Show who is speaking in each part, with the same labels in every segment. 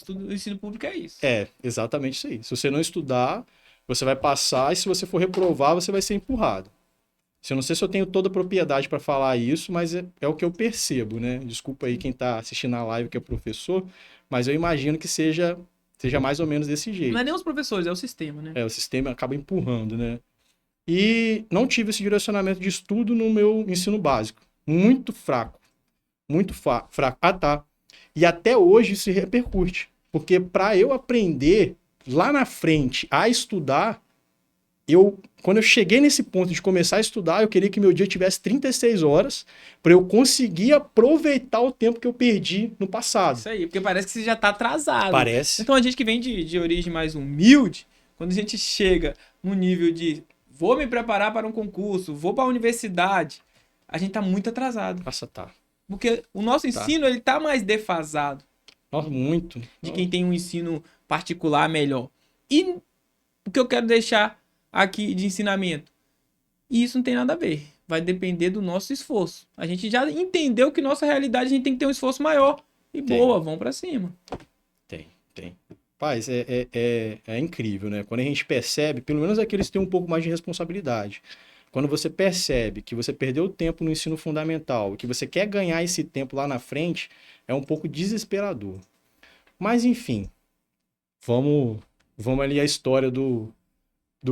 Speaker 1: O ensino público é isso.
Speaker 2: É, exatamente isso aí. Se você não estudar, você vai passar e se você for reprovar, você vai ser empurrado. Eu não sei se eu tenho toda a propriedade para falar isso, mas é o que eu percebo, né? Desculpa aí quem está assistindo a live que é professor, mas eu imagino que seja mais ou menos desse
Speaker 1: Não é
Speaker 2: jeito.
Speaker 1: nem os professores, é o sistema, né?
Speaker 2: O sistema acaba empurrando, né? E não tive esse direcionamento de estudo no meu ensino básico. Muito fraco. Muito fraco. Ah, tá. E até hoje isso repercute. Porque para eu aprender lá na frente a estudar, quando eu cheguei nesse ponto de começar a estudar, eu queria que meu dia tivesse 36 horas para eu conseguir aproveitar o tempo que eu perdi no passado.
Speaker 1: Isso aí, porque parece que você já tá atrasado.
Speaker 2: Parece.
Speaker 1: Então a gente que vem de origem mais humilde, quando a gente chega no nível de vou me preparar para um concurso, vou para a universidade, a gente tá muito atrasado.
Speaker 2: Nossa, tá.
Speaker 1: Porque o nosso
Speaker 2: Tá.
Speaker 1: ensino, ele tá mais defasado
Speaker 2: Nossa, muito.
Speaker 1: de quem tem um ensino particular melhor. E o que eu quero deixar aqui de ensinamento, e isso não tem nada a ver. Vai depender do nosso esforço. A gente já entendeu que nossa realidade a gente tem que ter um esforço maior. E boa, vamos para cima.
Speaker 2: Tem. Paz, é incrível, né? Quando a gente percebe, pelo menos aqueles que têm um pouco mais de responsabilidade. Quando você percebe que você perdeu tempo no ensino fundamental, que você quer ganhar esse tempo lá na frente, é um pouco desesperador. Mas, enfim, vamos ali a história do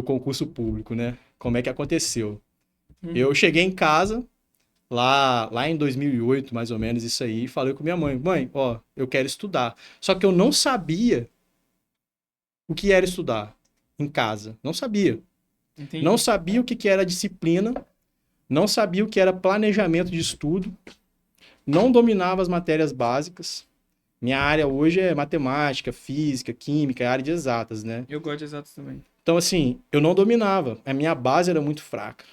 Speaker 2: concurso público, né? Como é que aconteceu? Eu cheguei em casa, lá em 2008, mais ou menos, isso aí, e falei com minha mãe, ó, eu quero estudar. Só que eu não sabia o que era estudar em casa. Não sabia.
Speaker 1: Entendi.
Speaker 2: Não sabia o que era disciplina, não sabia o que era planejamento de estudo, não dominava as matérias básicas. Minha área hoje é matemática, física, química, é área de exatas, né?
Speaker 1: Eu gosto de exatos também.
Speaker 2: Então, assim, eu não dominava. A minha base era muito fraca.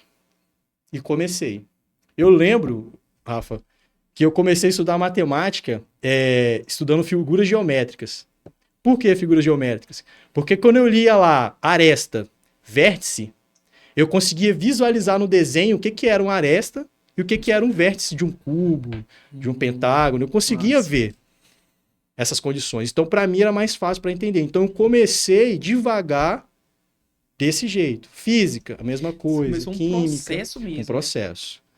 Speaker 2: E comecei. Eu lembro, Rafa, que eu comecei a estudar matemática estudando figuras geométricas. Por que figuras geométricas? Porque quando eu lia lá aresta, vértice, eu conseguia visualizar no desenho o que era uma aresta e o que era um vértice de um cubo, de um pentágono. Eu conseguia ver essas condições. Então, para mim, era mais fácil para entender. Então, eu comecei devagar desse jeito. Física, a mesma coisa.
Speaker 1: Começou
Speaker 2: Química,
Speaker 1: um processo mesmo.
Speaker 2: um processo.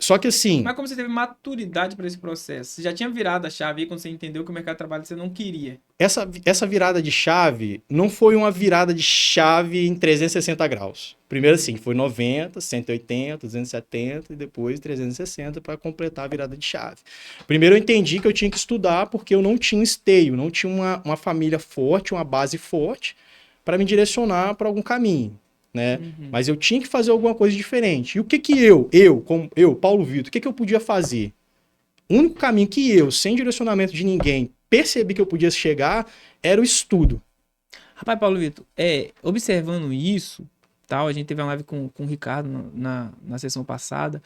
Speaker 2: Só que assim...
Speaker 1: Mas como você teve maturidade para esse processo? Você já tinha virado a chave aí quando você entendeu que o mercado de trabalho você não queria?
Speaker 2: Essa virada de chave não foi uma virada de chave em 360 graus. Primeiro assim, foi 90, 180, 270 e depois 360 para completar a virada de chave. Primeiro eu entendi que eu tinha que estudar porque eu não tinha esteio, não tinha uma família forte, uma base forte para me direcionar para algum caminho, né? Mas eu tinha que fazer alguma coisa diferente. E o que eu, Paulo Vitor, o que eu podia fazer? O único caminho que eu, sem direcionamento de ninguém, percebi que eu podia chegar era o estudo.
Speaker 1: Rapaz, Paulo Vitor, observando isso, tal, a gente teve uma live com o Ricardo na sessão passada,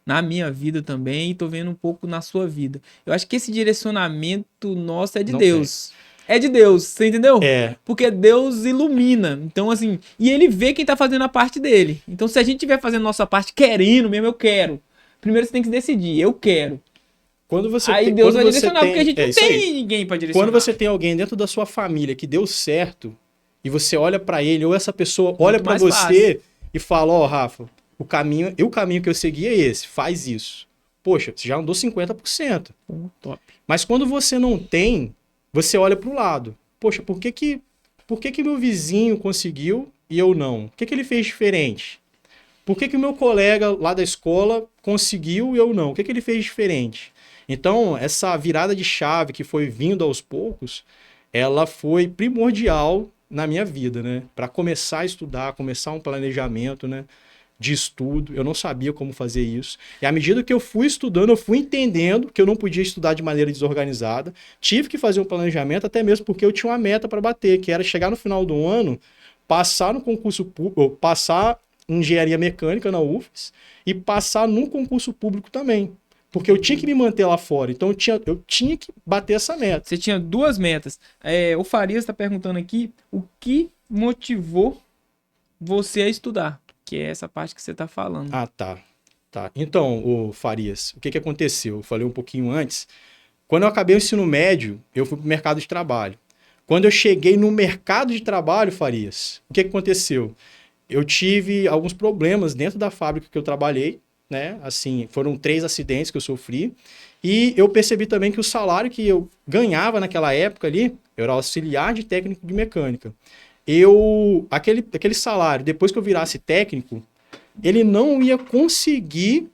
Speaker 1: na minha vida também, e tô vendo um pouco na sua vida. Eu acho que esse direcionamento nosso é de
Speaker 2: Não
Speaker 1: Deus. É de Deus, você entendeu?
Speaker 2: É.
Speaker 1: Porque Deus ilumina. Então, assim, e ele vê quem tá fazendo a parte dele. Então, se a gente estiver fazendo nossa parte querendo mesmo, eu quero. Primeiro você tem que decidir, eu quero.
Speaker 2: Quando você
Speaker 1: Aí
Speaker 2: tem,
Speaker 1: Deus
Speaker 2: quando
Speaker 1: vai
Speaker 2: você
Speaker 1: direcionar,
Speaker 2: tem,
Speaker 1: porque a gente não
Speaker 2: isso aí.
Speaker 1: tem ninguém pra direcionar.
Speaker 2: Quando você tem alguém dentro da sua família que deu certo e você olha pra ele ou essa pessoa olha pra
Speaker 1: mais
Speaker 2: você
Speaker 1: fácil.
Speaker 2: e fala, ó, Rafa, o caminho que eu segui é esse, faz isso. Poxa, você já andou 50%.
Speaker 1: Top.
Speaker 2: Mas quando você não tem, você olha pro lado. Poxa, por que meu vizinho conseguiu e eu não? O que ele fez diferente? Por que o meu colega lá da escola conseguiu e eu não? O que ele fez diferente? Então, essa virada de chave que foi vindo aos poucos, ela foi primordial na minha vida, né? Para começar a estudar, começar um planejamento, né? De estudo. Eu não sabia como fazer isso. E à medida que eu fui estudando, eu fui entendendo que eu não podia estudar de maneira desorganizada. Tive que fazer um planejamento, até mesmo porque eu tinha uma meta para bater, que era chegar no final do ano, passar no concurso público, passar em engenharia mecânica na UFES e passar num concurso público também. Porque eu tinha que me manter lá fora. Então eu tinha que bater essa meta.
Speaker 1: Você tinha duas metas. O Farias está perguntando aqui o que motivou você a estudar, que é essa parte que você está falando.
Speaker 2: Ah, tá. Então, o Farias, o que aconteceu? Eu falei um pouquinho antes. Quando eu acabei o ensino médio, eu fui para o mercado de trabalho. Quando eu cheguei no mercado de trabalho, Farias, o que aconteceu? Eu tive alguns problemas dentro da fábrica que eu trabalhei, né? Assim, foram 3 acidentes que eu sofri. E eu percebi também que o salário que eu ganhava naquela época ali, eu era auxiliar de técnico de mecânica. Aquele salário, depois que eu virasse técnico, ele não ia conseguir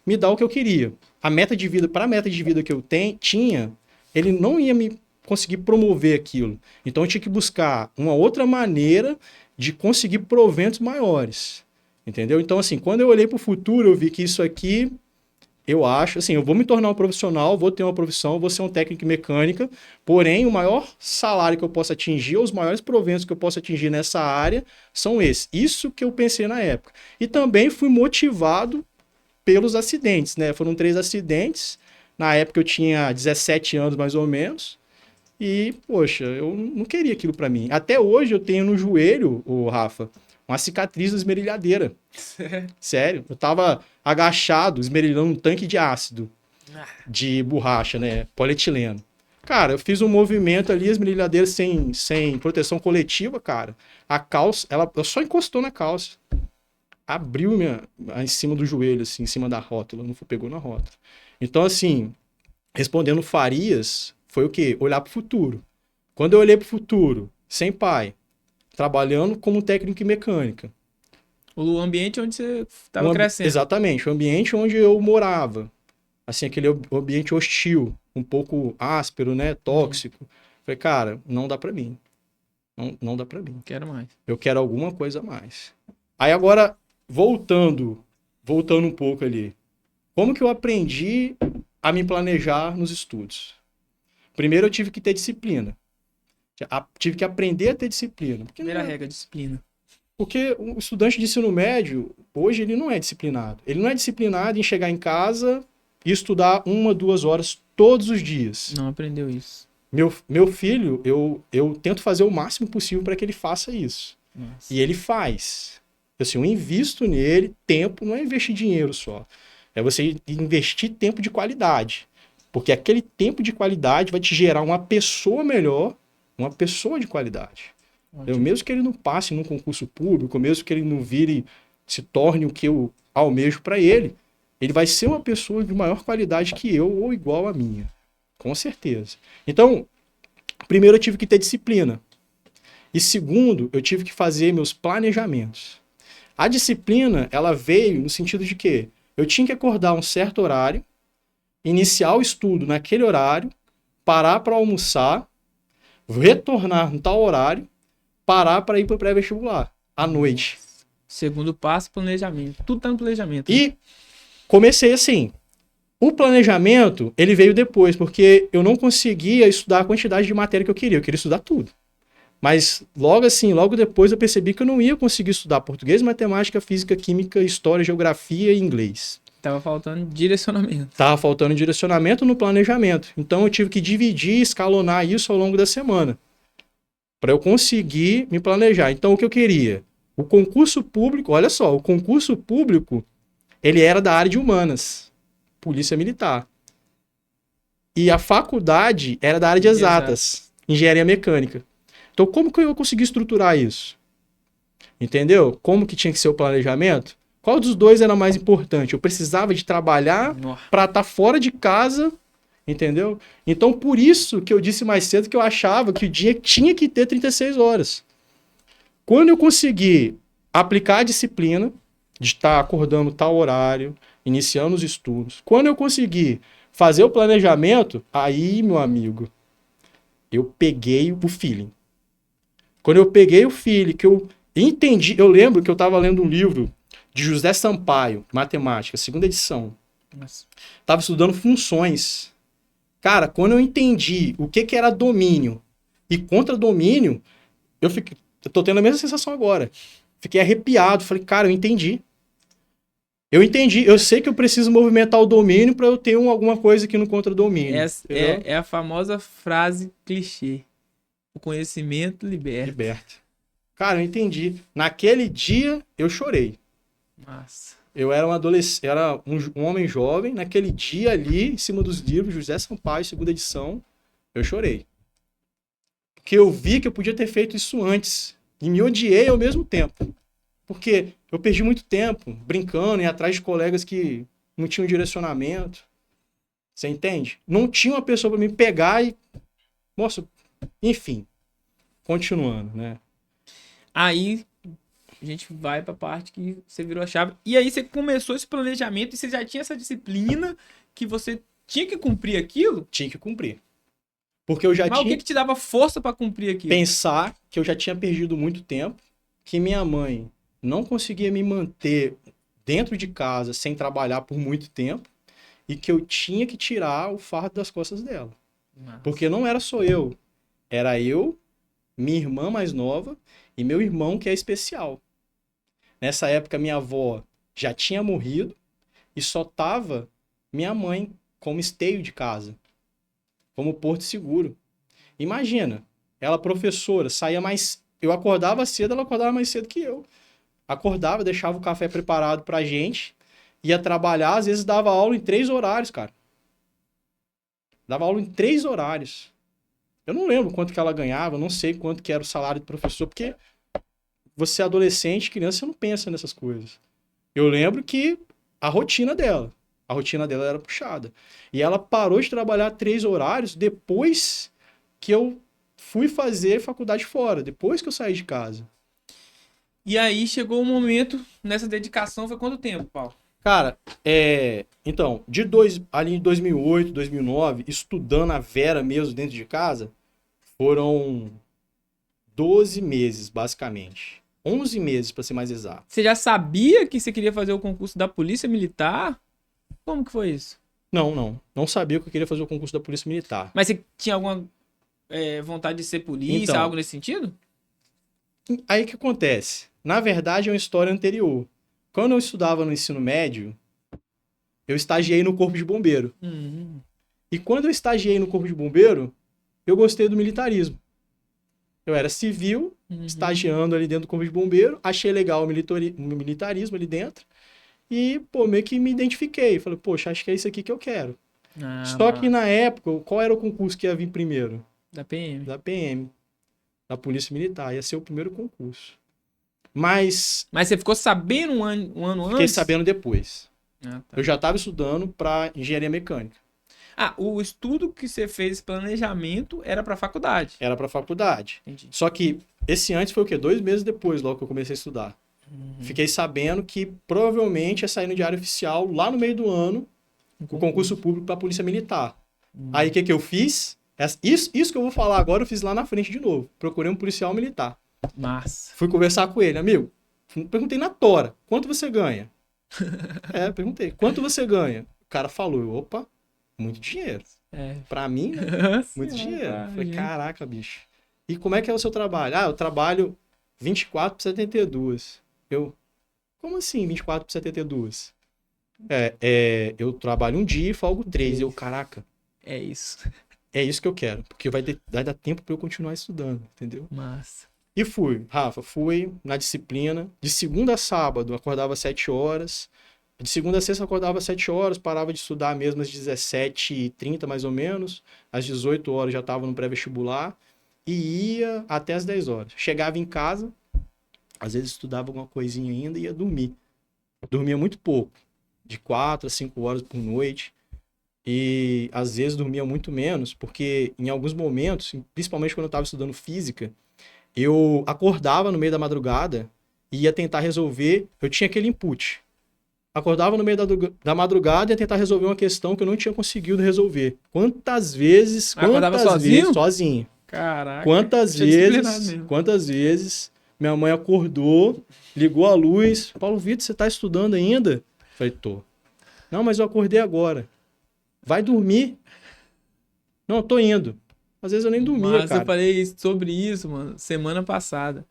Speaker 2: me dar o que eu queria. Para a meta de vida que eu tinha, ele não ia me conseguir promover aquilo. Então eu tinha que buscar uma outra maneira de conseguir proventos maiores. Entendeu? Então, assim, quando eu olhei para o futuro, eu vi que isso aqui, eu acho, assim, eu vou me tornar um profissional, vou ter uma profissão, vou ser um técnico em mecânica, porém, o maior salário que eu posso atingir, os maiores proventos que eu posso atingir nessa área são esses. Isso que eu pensei na época. E também fui motivado pelos acidentes, né? Foram 3 acidentes. Na época eu tinha 17 anos, mais ou menos. E, poxa, eu não queria aquilo para mim. Até hoje eu tenho no joelho, o Rafa, uma cicatriz da esmerilhadeira. Sério. Eu tava agachado, esmerilhando um tanque de ácido, de borracha, né? Polietileno. Cara, eu fiz um movimento ali, a esmerilhadeira sem proteção coletiva, cara. A calça, ela só encostou na calça. Abriu em cima do joelho, assim, em cima da rótula. Não pegou na rótula. Então, assim, respondendo Farias, foi o quê? Olhar pro futuro. Quando eu olhei pro futuro, sem pai, trabalhando como técnico em mecânica.
Speaker 1: O ambiente onde você estava crescendo.
Speaker 2: Exatamente, o ambiente onde eu morava. Assim, aquele ambiente hostil, um pouco áspero, né? Tóxico. Falei, cara, não dá pra mim. Não dá pra mim.
Speaker 1: Quero mais.
Speaker 2: Eu quero alguma coisa a mais. Aí agora, voltando um pouco ali. Como que eu aprendi a me planejar nos estudos? Primeiro eu tive que ter disciplina. Tive que aprender a ter disciplina.
Speaker 1: Primeira regra, disciplina.
Speaker 2: Porque o estudante de ensino médio, hoje, ele não é disciplinado. Ele não é disciplinado em chegar em casa e estudar 1, 2 horas todos os dias.
Speaker 1: Não aprendeu isso.
Speaker 2: Meu filho, eu tento fazer o máximo possível para que ele faça isso.
Speaker 1: Nossa.
Speaker 2: E ele faz. Assim, eu invisto nele tempo, não é investir dinheiro só. É você investir tempo de qualidade. Porque aquele tempo de qualidade vai te gerar uma pessoa melhor, uma pessoa de qualidade. Eu, mesmo que ele não passe num concurso público, mesmo que ele não se torne o que eu almejo para ele, ele vai ser uma pessoa de maior qualidade que eu ou igual a minha. Com certeza. Então, primeiro eu tive que ter disciplina. E segundo, eu tive que fazer meus planejamentos. A disciplina, ela veio no sentido de que eu tinha que acordar um certo horário, iniciar o estudo naquele horário, parar para almoçar, retornar no tal horário, parar para ir para o pré-vestibular, à noite.
Speaker 1: Segundo passo, planejamento. Tudo tá no planejamento.
Speaker 2: E comecei assim. O planejamento, ele veio depois, porque eu não conseguia estudar a quantidade de matéria que eu queria estudar tudo. Mas logo depois eu percebi que eu não ia conseguir estudar português, matemática, física, química, história, geografia e inglês.
Speaker 1: Tava faltando direcionamento.
Speaker 2: Tava faltando direcionamento no planejamento. Então eu tive que dividir, escalonar isso ao longo da semana, para eu conseguir me planejar. Então o que eu queria? O concurso público, olha só, o concurso público, ele era da área de humanas, polícia militar. E a faculdade era da área de exatas, engenharia mecânica. Então como que eu consegui estruturar isso? Entendeu? Como que tinha que ser o planejamento? Qual dos dois era mais importante? Eu precisava de trabalhar para estar fora de casa, entendeu? Então, por isso que eu disse mais cedo que eu achava que o dia tinha que ter 36 horas. Quando eu consegui aplicar a disciplina, de estar acordando tal horário, iniciando os estudos, quando eu consegui fazer o planejamento, aí, meu amigo, eu peguei o feeling. Quando eu peguei o feeling, que eu entendi, eu lembro que eu estava lendo um livro de José Sampaio, Matemática, 2ª edição. Estava estudando funções. Cara, quando eu entendi o que era domínio e contradomínio, eu tô tendo a mesma sensação agora. Fiquei arrepiado, falei, cara, eu entendi. Eu sei que eu preciso movimentar o domínio para eu ter alguma coisa aqui no contradomínio.
Speaker 1: É a famosa frase clichê. O conhecimento liberta.
Speaker 2: Cara, eu entendi. Naquele dia, eu chorei.
Speaker 1: Nossa.
Speaker 2: Eu era um adolescente, era um homem jovem, naquele dia ali, em cima dos livros, José Sampaio, segunda edição, eu chorei. Porque eu vi que eu podia ter feito isso antes. E me odiei ao mesmo tempo. Porque eu perdi muito tempo brincando e atrás de colegas que não tinham direcionamento. Você entende? Não tinha uma pessoa para me pegar e... Nossa, enfim. Continuando, né?
Speaker 1: Aí a gente vai pra parte que você virou a chave. E aí você começou esse planejamento e você já tinha essa disciplina que você tinha que cumprir aquilo?
Speaker 2: Tinha que cumprir. Porque eu já
Speaker 1: Mas o
Speaker 2: tinha
Speaker 1: que te dava força pra cumprir aquilo?
Speaker 2: pensar que eu já tinha perdido muito tempo, que minha mãe não conseguia me manter dentro de casa sem trabalhar por muito tempo e que eu tinha que tirar o fardo das costas dela.
Speaker 1: Nossa.
Speaker 2: Porque não era só eu, era eu, minha irmã mais nova e meu irmão que é especial. Nessa época minha avó já tinha morrido e só tava minha mãe como esteio de casa, como porto seguro. Imagina, ela professora, saía mais... Eu acordava cedo, ela acordava mais cedo que eu. Acordava, deixava o café preparado pra gente, ia trabalhar, às vezes dava aula em 3 horários, cara. Dava aula em 3 horários. Eu não lembro quanto que ela ganhava, não sei quanto que era o salário do professor, porque você é adolescente, criança, você não pensa nessas coisas. Eu lembro que a rotina dela era puxada. E ela parou de trabalhar 3 horários depois que eu fui fazer faculdade fora, depois que eu saí de casa.
Speaker 1: E aí chegou o momento, nessa dedicação, foi quanto tempo, Paulo?
Speaker 2: Cara, então, ali em 2008, 2009, estudando a Vera mesmo dentro de casa, foram 12 meses, basicamente. 11 meses, para ser mais exato.
Speaker 1: Você já sabia que você queria fazer o concurso da Polícia Militar? Como que foi isso?
Speaker 2: Não sabia que eu queria fazer o concurso da Polícia Militar.
Speaker 1: Mas você tinha alguma vontade de ser polícia,
Speaker 2: Então,
Speaker 1: algo nesse sentido?
Speaker 2: Aí que acontece? Na verdade, é uma história anterior. Quando eu estudava no ensino médio, eu estagiei no Corpo de Bombeiro. E quando eu estagiei no Corpo de Bombeiro, eu gostei do militarismo. Eu era civil, estagiando ali dentro do Corpo de Bombeiro, achei legal o militarismo ali dentro e, pô, meio que me identifiquei. Falei, poxa, acho que é isso aqui que eu quero. Só que na época, qual era o concurso que ia vir primeiro?
Speaker 1: Da PM.
Speaker 2: Da PM, da Polícia Militar. Ia ser o primeiro concurso. Mas
Speaker 1: você ficou sabendo um ano
Speaker 2: fiquei
Speaker 1: antes?
Speaker 2: sabendo depois.
Speaker 1: Ah, tá.
Speaker 2: Eu já estava estudando para engenharia mecânica.
Speaker 1: O estudo que você fez, planejamento, era pra faculdade.
Speaker 2: Era para faculdade.
Speaker 1: Entendi.
Speaker 2: Só que esse antes foi o quê? 2 meses depois, logo que eu comecei a estudar. Fiquei sabendo que provavelmente ia sair no Diário Oficial, lá no meio do ano, o concurso público para a Polícia Militar. Aí o que eu fiz? Isso que eu vou falar agora, eu fiz lá na frente de novo. Procurei um policial militar.
Speaker 1: Massa.
Speaker 2: Fui conversar com ele, amigo. Perguntei na tora, quanto você ganha? Perguntei, quanto você ganha? O cara falou, opa, muito dinheiro. Pra mim, né? Muito dinheiro. Falei, caraca, bicho. E como é que é o seu trabalho? Eu trabalho 24 por 72. Como assim 24 por 72? Eu trabalho um dia e folgo 3. Caraca.
Speaker 1: É isso.
Speaker 2: É isso que eu quero. Porque vai dar tempo pra eu continuar estudando, entendeu?
Speaker 1: Massa.
Speaker 2: E fui na disciplina. De segunda a sábado, acordava às 7 horas. De segunda a sexta, acordava às 7 horas, parava de estudar mesmo às 17h30, mais ou menos. Às 18 horas já estava no pré-vestibular. E ia até às 10 horas. Chegava em casa, às vezes estudava alguma coisinha ainda e ia dormir. Dormia muito pouco, de 4 a 5 horas por noite. E às vezes dormia muito menos, porque em alguns momentos, principalmente quando eu estava estudando física, eu acordava no meio da madrugada e ia tentar resolver. Eu tinha aquele input. Acordava no meio da madrugada e ia tentar resolver uma questão que eu não tinha conseguido resolver. Quantas vezes...
Speaker 1: Acordava sozinho?
Speaker 2: Sozinho.
Speaker 1: Caraca.
Speaker 2: Quantas vezes minha mãe acordou, ligou a luz. Paulo Vitor, você tá estudando ainda? Falei, tô. Não, mas eu acordei agora. Vai dormir. Não, eu tô indo. Às vezes eu nem dormia,
Speaker 1: Mas
Speaker 2: cara.
Speaker 1: eu falei sobre isso, mano, semana passada.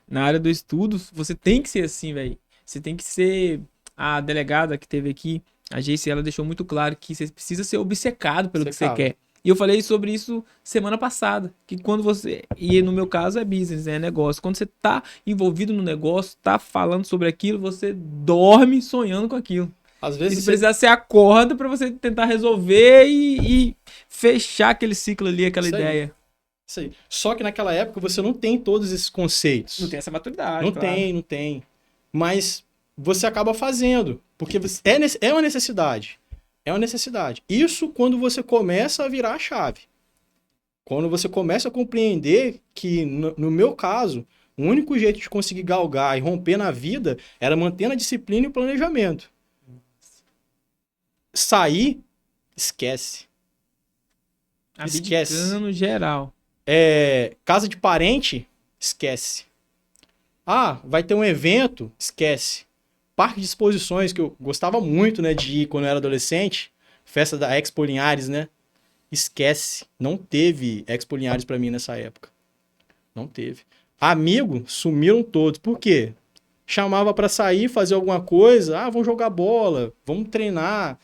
Speaker 1: Na área do estudo, você tem que ser assim, velho. Você tem que ser... A delegada que teve aqui, a Geice, ela deixou muito claro que você precisa ser obcecado pelo que você quer. E eu falei sobre isso semana passada, que quando você, e no meu caso é business, é negócio, quando você tá envolvido no negócio, tá falando sobre aquilo, você dorme sonhando com aquilo.
Speaker 2: Às
Speaker 1: E
Speaker 2: vezes
Speaker 1: se
Speaker 2: você...
Speaker 1: precisar, você acorda pra você tentar resolver e fechar aquele ciclo ali, aquela
Speaker 2: Isso aí,
Speaker 1: ideia.
Speaker 2: isso aí. Só que naquela época você não tem todos esses conceitos.
Speaker 1: Não tem essa maturidade,
Speaker 2: Não
Speaker 1: claro.
Speaker 2: tem, não tem. Mas você acaba fazendo, porque é uma necessidade. É uma necessidade. Isso quando você começa a virar a chave. Quando você começa a compreender que, no meu caso, o único jeito de conseguir galgar e romper na vida era mantendo a disciplina e o planejamento. Sair, esquece. Esquece.
Speaker 1: Abdicando geral.
Speaker 2: Casa de parente, esquece. Ah, vai ter um evento, esquece. Parque de exposições, que eu gostava muito, né, de ir quando eu era adolescente, festa da Expo Linhares, né? Esquece. Não teve Expo Linhares pra mim nessa época. Não teve. Amigo, sumiram todos. Por quê? Chamava pra sair, fazer alguma coisa. Ah, vamos jogar bola, vamos treinar,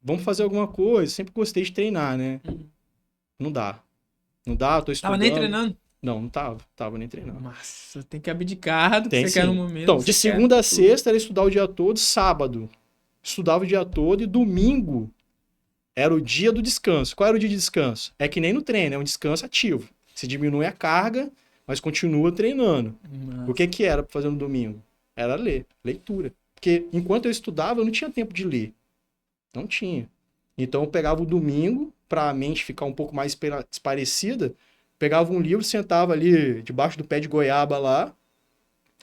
Speaker 2: vamos fazer alguma coisa. Sempre gostei de treinar, né? Não dá. Não dá, tô
Speaker 1: Tava
Speaker 2: estudando.
Speaker 1: nem treinando?
Speaker 2: Não, não tava nem treinando.
Speaker 1: Nossa, tem que abdicar do que
Speaker 2: Tem
Speaker 1: você quer no
Speaker 2: sim.
Speaker 1: momento.
Speaker 2: Então,
Speaker 1: que
Speaker 2: de
Speaker 1: você quer
Speaker 2: segunda a
Speaker 1: tudo.
Speaker 2: sexta era estudar o dia todo, sábado estudava o dia todo e domingo era o dia do descanso. Qual era o dia de descanso? É que nem no treino, é um descanso ativo. Você diminui a carga, mas continua treinando.
Speaker 1: Nossa.
Speaker 2: O que era para fazer no domingo? Era ler, leitura. Porque enquanto eu estudava, eu não tinha tempo de ler. Não tinha. Então eu pegava o domingo, para a mente ficar um pouco mais esparecida, pegava um livro, sentava ali debaixo do pé de goiaba lá,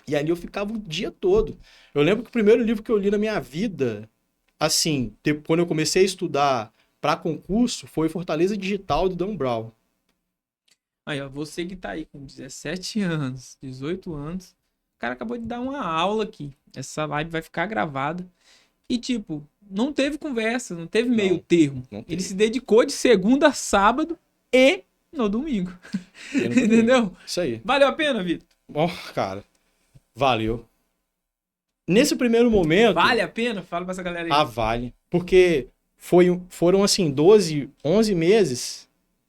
Speaker 2: e ali eu ficava o dia todo. Eu lembro que o primeiro livro que eu li na minha vida, assim, quando eu comecei a estudar para concurso, foi Fortaleza Digital, do Dan Brown.
Speaker 1: Aí, ó, você que tá aí com 17 anos, 18 anos, o cara acabou de dar uma aula aqui. Essa live vai ficar gravada. E, tipo, não teve conversa, não teve meio termo.
Speaker 2: Não
Speaker 1: Ele
Speaker 2: teve.
Speaker 1: se dedicou de segunda a sábado e no domingo.
Speaker 2: E no domingo.
Speaker 1: Entendeu?
Speaker 2: Isso aí.
Speaker 1: Valeu a pena, Vitor?
Speaker 2: Bom, cara, valeu. Nesse primeiro momento...
Speaker 1: Vale a pena? Fala pra essa galera aí.
Speaker 2: Ah, vale. Porque foram, assim, 12, 11 meses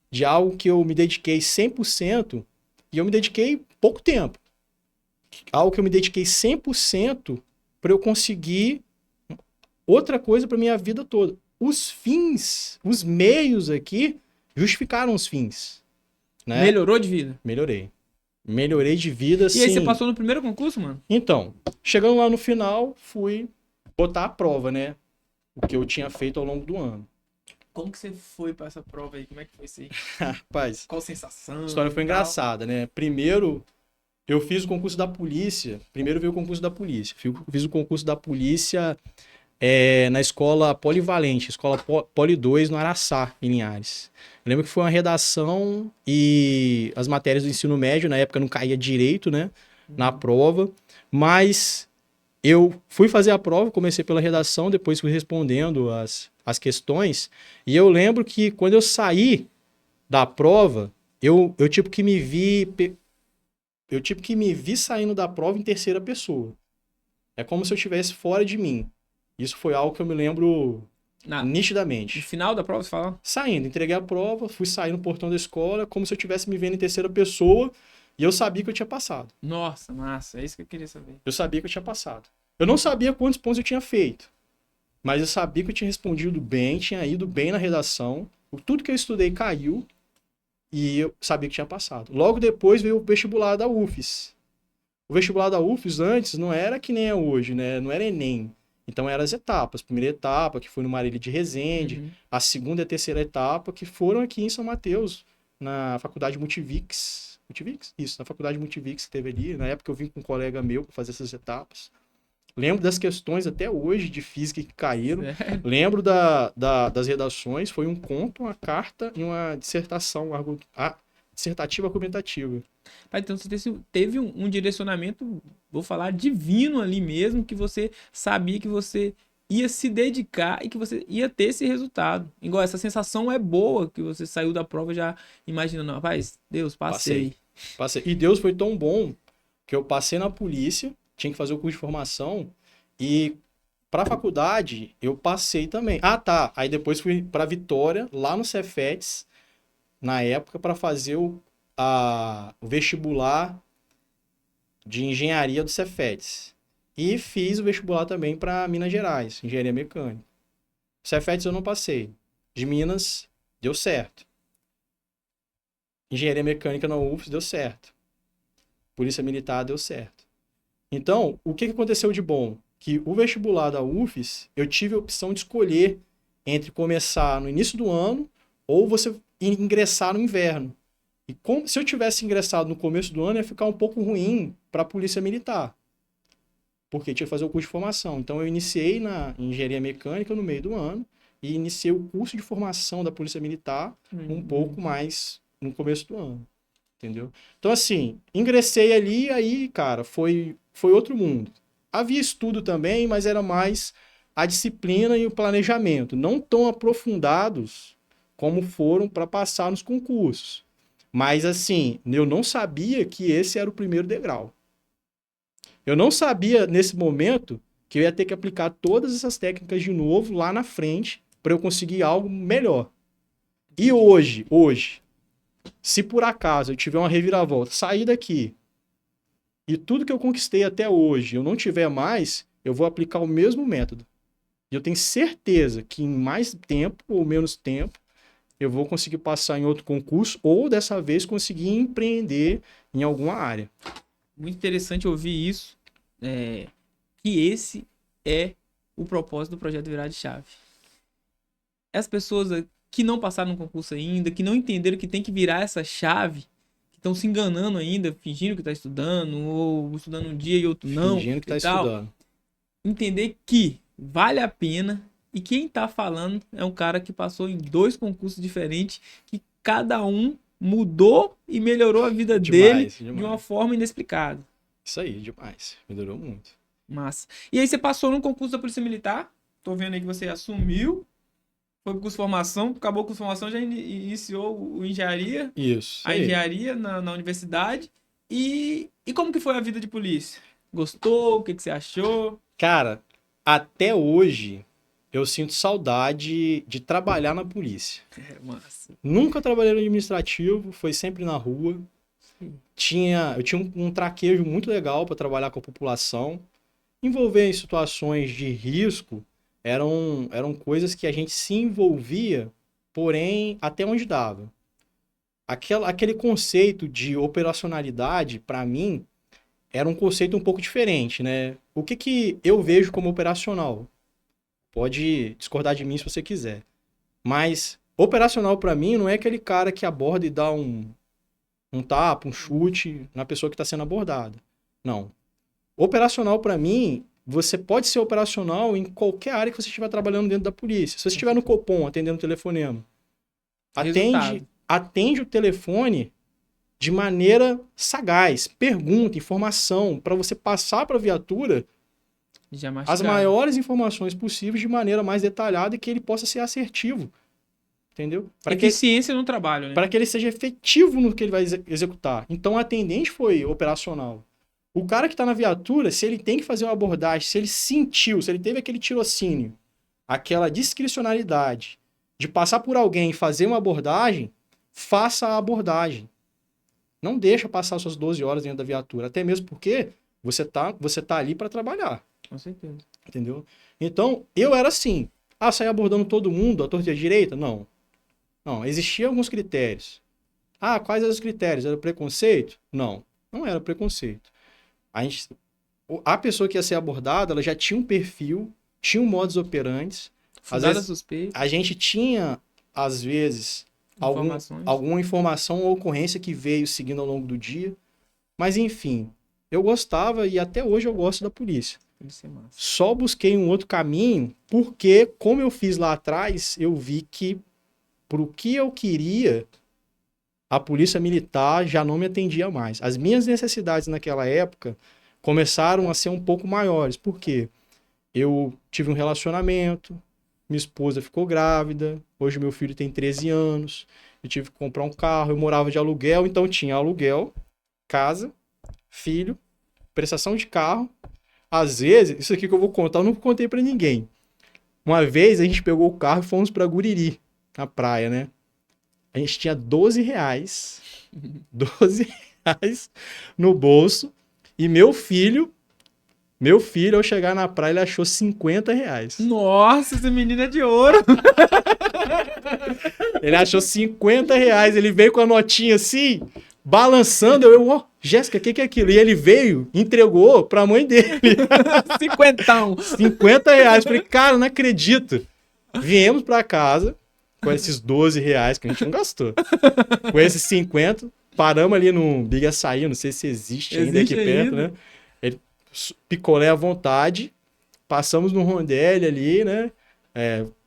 Speaker 2: de algo que eu me dediquei 100% e eu me dediquei pouco tempo. Algo que eu me dediquei 100% para eu conseguir outra coisa para minha vida toda. Os fins, os meios aqui justificaram os fins. Né?
Speaker 1: Melhorou de vida.
Speaker 2: Melhorei. Melhorei de vida,
Speaker 1: E aí,
Speaker 2: sim.
Speaker 1: você passou no primeiro concurso, mano?
Speaker 2: Então, chegando lá no final, fui botar a prova, né? O que eu tinha feito ao longo do ano.
Speaker 1: Como que você foi pra essa prova aí? Como é que foi isso aí?
Speaker 2: Rapaz,
Speaker 1: Qual sensação?
Speaker 2: a história foi
Speaker 1: e tal?
Speaker 2: engraçada, né? Primeiro, eu fiz o concurso da polícia. Primeiro veio o concurso da polícia. Fiz o concurso da polícia na escola polivalente, escola Poli 2, no Araçá, em Linhares. Eu lembro que foi uma redação e as matérias do ensino médio, na época não caía direito, né? Na prova. Mas eu fui fazer a prova, comecei pela redação, depois fui respondendo as questões. E eu lembro que quando eu saí da prova, eu tive que me vi... Eu tive que me vi saindo da prova em terceira pessoa. É como se eu estivesse fora de mim. Isso foi algo que eu me lembro
Speaker 1: No
Speaker 2: nitidamente.
Speaker 1: final da prova, você fala?
Speaker 2: Saindo, entreguei a prova, fui sair no portão da escola, como se eu estivesse me vendo em terceira pessoa, e eu sabia que eu tinha passado.
Speaker 1: Nossa, massa. É isso que eu queria saber.
Speaker 2: Eu sabia que eu tinha passado. Eu não sabia quantos pontos eu tinha feito, mas eu sabia que eu tinha respondido bem, tinha ido bem na redação, tudo que eu estudei caiu, e eu sabia que tinha passado. Logo depois veio o vestibular da UFES. O vestibular da UFES antes não era que nem é hoje, né? Não era Enem. Então eram as etapas. Primeira etapa, que foi no Marília de Resende.
Speaker 1: Uhum.
Speaker 2: A segunda e a terceira etapa, que foram aqui em São Mateus, na faculdade Multivix. Multivix? Isso, na faculdade Multivix que teve ali. Na época eu vim com um colega meu para fazer essas etapas. Lembro das questões até hoje de física que caíram.
Speaker 1: Sério?
Speaker 2: Lembro das redações. Foi um conto, uma carta e uma dissertação dissertativa argumentativa.
Speaker 1: Então você teve um direcionamento, vou falar, divino ali mesmo, que você sabia que você ia se dedicar e que você ia ter esse resultado. Igual essa sensação é boa, que você saiu da prova já imaginando, rapaz, Deus, passei.
Speaker 2: E Deus foi tão bom que eu passei na polícia, tinha que fazer o curso de formação, e Pra faculdade, eu passei também. Ah, tá. Aí depois fui pra Vitória, lá no Cefetes, na época, pra fazer o vestibular de engenharia do Cefetes. E fiz o vestibular também pra Minas Gerais, engenharia mecânica. Cefetes eu não passei. De Minas, deu certo. Engenharia mecânica na UFS, deu certo. Polícia Militar, deu certo. Então, o que aconteceu de bom? Que o vestibular da UFS, eu tive a opção de escolher entre começar no início do ano ou você ingressar no inverno. E se eu tivesse ingressado no começo do ano, ia ficar um pouco ruim para a Polícia Militar, porque tinha que fazer o curso de formação. Então, eu iniciei na engenharia mecânica no meio do ano e iniciei o curso de formação da Polícia Militar um pouco mais no começo do ano. Entendeu? Então, assim, ingressei ali, aí, cara, foi outro mundo. Havia estudo também, mas era mais a disciplina e o planejamento, não tão aprofundados como foram para passar nos concursos. Mas, assim, eu não sabia que esse era o primeiro degrau. Eu não sabia, nesse momento, que eu ia ter que aplicar todas essas técnicas de novo lá na frente para eu conseguir algo melhor. E hoje, se por acaso eu tiver uma reviravolta, sair daqui e tudo que eu conquistei até hoje eu não tiver mais, eu vou aplicar o mesmo método. E eu tenho certeza que em mais tempo ou menos tempo eu vou conseguir passar em outro concurso ou dessa vez conseguir empreender em alguma área.
Speaker 1: Muito interessante ouvir isso, que esse é o propósito do projeto Virar de Chave. As pessoas que não passaram no concurso ainda, que não entenderam que tem que virar essa chave, que estão se enganando ainda, fingindo que está estudando, ou estudando um dia e outro não,
Speaker 2: Fingindo que
Speaker 1: e
Speaker 2: está
Speaker 1: tal,
Speaker 2: estudando.
Speaker 1: entender que vale a pena, e quem está falando é um cara que passou em 2 concursos diferentes, que cada um mudou e melhorou a vida dele de uma forma inexplicável.
Speaker 2: Isso aí, demais. Melhorou muito.
Speaker 1: Massa. E aí você passou no concurso da Polícia Militar, tô vendo aí que você assumiu, foi pro curso de formação, acabou o curso de formação, já iniciou o engenharia.
Speaker 2: Isso.
Speaker 1: A engenharia na universidade. E como que foi a vida de polícia? Gostou? O que você achou?
Speaker 2: Cara, até hoje eu sinto saudade de trabalhar na polícia.
Speaker 1: Massa.
Speaker 2: Nunca trabalhei no administrativo, foi sempre na rua. Eu tinha um traquejo muito legal para trabalhar com a população. Envolver em situações de risco eram coisas que a gente se envolvia, porém, até onde dava. Aquele conceito de operacionalidade, para mim, era um conceito um pouco diferente, né? O que eu vejo como operacional? Pode discordar de mim se você quiser. Mas operacional, para mim, não é aquele cara que aborda e dá um tapa, um chute na pessoa que está sendo abordada. Não. Operacional, para mim, você pode ser operacional em qualquer área que você estiver trabalhando dentro da polícia. Se você estiver no Copom atendendo o telefonema, atende o telefone de maneira sagaz, pergunta, informação, para você passar para a viatura as maiores informações possíveis de maneira mais detalhada e que ele possa ser assertivo. Entendeu?
Speaker 1: Eficiência no trabalho, né?
Speaker 2: Para que ele seja efetivo no que ele vai executar. Então, o atendente foi operacional. O cara que está na viatura, se ele tem que fazer uma abordagem, se ele sentiu, se ele teve aquele tirocínio, aquela discricionalidade de passar por alguém e fazer uma abordagem, faça a abordagem. Não deixa passar suas 12 horas dentro da viatura. Até mesmo porque você tá ali para trabalhar.
Speaker 1: Com certeza.
Speaker 2: Entendeu? Então, eu era assim. Sair abordando todo mundo, à torta e à direita? Não. Não, existiam alguns critérios. Quais eram os critérios? Era preconceito? Não, não era preconceito. A pessoa que ia ser abordada, ela já tinha um perfil, tinha um modus operandi. A gente tinha, às vezes, alguma informação ou ocorrência que veio seguindo ao longo do dia. Mas, enfim, eu gostava e até hoje eu gosto da polícia. Só busquei um outro caminho porque, como eu fiz lá atrás, eu vi que pro que eu queria, a polícia militar já não me atendia mais. As minhas necessidades naquela época começaram a ser um pouco maiores. Por quê? Eu tive um relacionamento, minha esposa ficou grávida, hoje meu filho tem 13 anos, eu tive que comprar um carro, eu morava de aluguel, então tinha aluguel, casa, filho, prestação de carro, Às vezes, isso aqui que eu vou contar, eu não contei pra ninguém. Uma vez a gente pegou o carro e fomos pra Guriri, na praia, né? A gente tinha R$ 12, 12 reais no bolso. E meu filho, ao chegar na praia, ele achou R$ 50.
Speaker 1: Nossa, essa menina é de ouro.
Speaker 2: Ele achou R$ 50. Ele veio com a notinha assim, balançando. Ó, Jéssica, o que é aquilo? E ele veio, entregou pra mãe dele.
Speaker 1: Cinquentão.
Speaker 2: R$ 50. Falei, cara, não acredito. Viemos pra casa com esses R$ 12 que a gente não gastou. Com esses 50, paramos ali no Big Açaí, não sei se existe ainda aqui perto, né? Ele, picolé à vontade, passamos no Rondelli ali, né?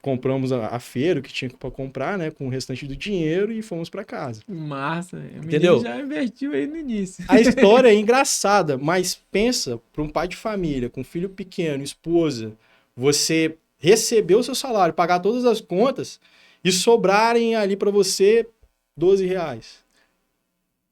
Speaker 2: Compramos a feira, o que tinha pra comprar, né? Com o restante do dinheiro e fomos pra casa.
Speaker 1: Massa. O
Speaker 2: Entendeu?
Speaker 1: menino já investiu aí no início.
Speaker 2: A história é engraçada, mas pensa para um pai de família, com filho pequeno, esposa, você receber o seu salário, pagar todas as contas e sobrarem ali para você R$ 12.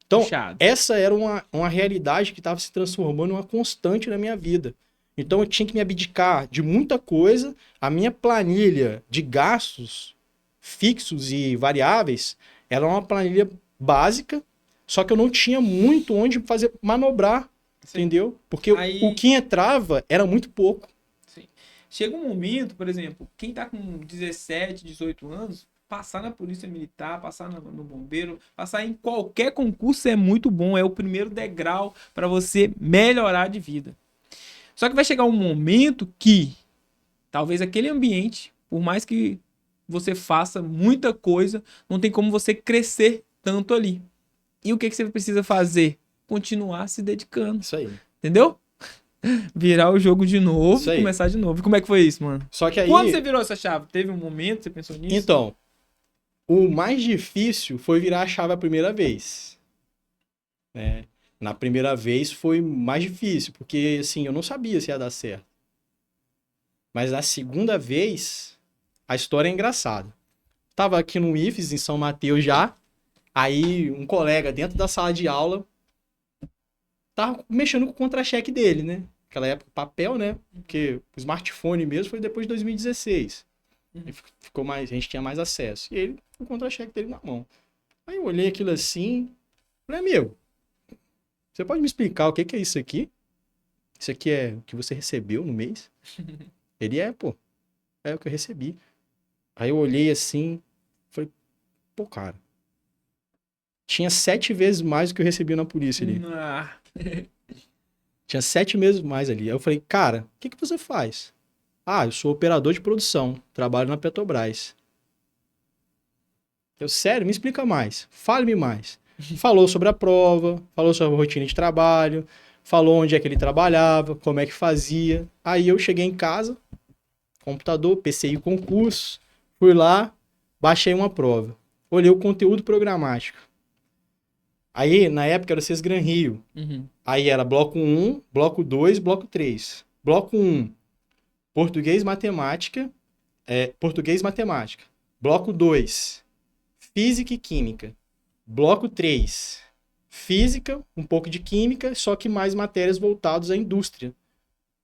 Speaker 2: Então,
Speaker 1: Puxado.
Speaker 2: essa era uma realidade que estava se transformando em uma constante na minha vida. Então, eu tinha que me abdicar de muita coisa. A minha planilha de gastos fixos e variáveis era uma planilha básica, só que eu não tinha muito onde fazer manobrar,
Speaker 1: Sim.
Speaker 2: entendeu? Porque
Speaker 1: Aí-
Speaker 2: o que entrava era muito pouco.
Speaker 1: Sim. Chega um momento, por exemplo, quem tá com 17, 18 anos, passar na polícia militar, passar no bombeiro, passar em qualquer concurso é muito bom, é o primeiro degrau para você melhorar de vida. Só que vai chegar um momento que talvez aquele ambiente, por mais que você faça muita coisa, não tem como você crescer tanto ali. E o que você precisa fazer? Continuar se dedicando,
Speaker 2: Isso aí.
Speaker 1: entendeu? Virar o jogo de novo,
Speaker 2: Isso aí.
Speaker 1: começar de novo. E como é que foi isso, mano?
Speaker 2: Só que aí...
Speaker 1: Quando você virou essa chave? Teve um momento que você pensou nisso?
Speaker 2: Então, o mais difícil foi virar a chave a primeira vez. Né? Na primeira vez foi mais difícil, porque assim, eu não sabia se ia dar certo. Mas na segunda vez, a história é engraçada. Tava aqui no IFES, em São Mateus já, aí um colega dentro da sala de aula tava mexendo com o contra-cheque dele, né? Naquela época, papel, né? Porque o smartphone mesmo foi depois de 2016. E ficou mais, a gente tinha mais acesso. E ele, com o contra-cheque dele na mão. Aí eu olhei aquilo assim, falei, amigo, você pode me explicar o que que é isso aqui? Isso aqui é o que você recebeu no mês? Ele pô, é o que eu recebi. Aí eu olhei assim, falei, pô, cara, tinha 7 vezes mais do que eu recebi na polícia ali.
Speaker 1: Ah,
Speaker 2: Tinha 7 vezes mais ali. Aí eu falei, cara, o que que você faz? Ah, eu sou operador de produção, trabalho na Petrobras. Eu, sério, me explica mais, fale-me mais. Falou sobre a prova, falou sobre a rotina de trabalho, falou onde é que ele trabalhava, como é que fazia. Aí eu cheguei em casa, computador, PCI concurso, fui lá, baixei uma prova. Olhei o conteúdo programático. Aí, na época, era o Sesgran Rio.
Speaker 1: uhum.
Speaker 2: Aí era bloco 1, bloco 2, bloco 3. Bloco 1, português, matemática. Português, matemática. Bloco 2, física e química. Bloco 3, física, um pouco de química, só que mais matérias voltadas à indústria.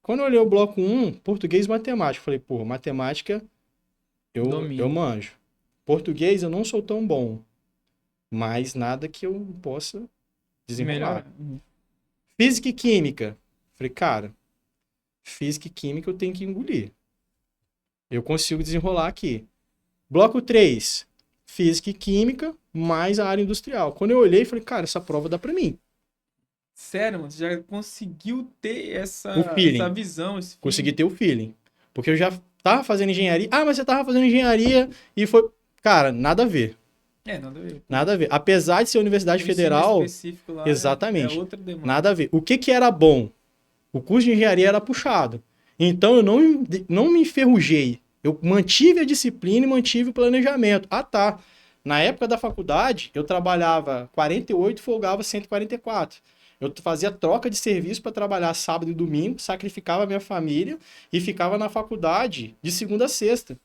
Speaker 2: Quando eu olhei o bloco 1, português e matemática, falei, pô, matemática
Speaker 1: Domino.
Speaker 2: eu manjo. Português eu não sou tão bom, mas nada que eu possa desenrolar.
Speaker 1: Melhor. Uhum.
Speaker 2: Física e química. Falei, cara, física e química eu tenho que engolir. Eu consigo desenrolar aqui. Bloco 3, física e química, mais a área industrial. Quando eu olhei, falei, cara, essa prova dá pra mim.
Speaker 1: Sério, mano, você já conseguiu ter
Speaker 2: O feeling.
Speaker 1: essa visão, esse
Speaker 2: Consegui ter o feeling. Porque eu já tava fazendo engenharia. Ah, mas você tava fazendo engenharia e foi... Cara, nada a ver.
Speaker 1: nada a ver.
Speaker 2: Nada a ver. Apesar de ser universidade
Speaker 1: O ensino
Speaker 2: federal,
Speaker 1: específico lá
Speaker 2: exatamente.
Speaker 1: É outra demanda.
Speaker 2: nada a ver. O que que era bom? O curso de engenharia era puxado. Então eu não me enferrujei. Eu mantive a disciplina e mantive o planejamento. Ah, tá. Na época da faculdade, eu trabalhava 48 e folgava 144. Eu fazia troca de serviço para trabalhar sábado e domingo, sacrificava a minha família e ficava na faculdade de segunda a sexta.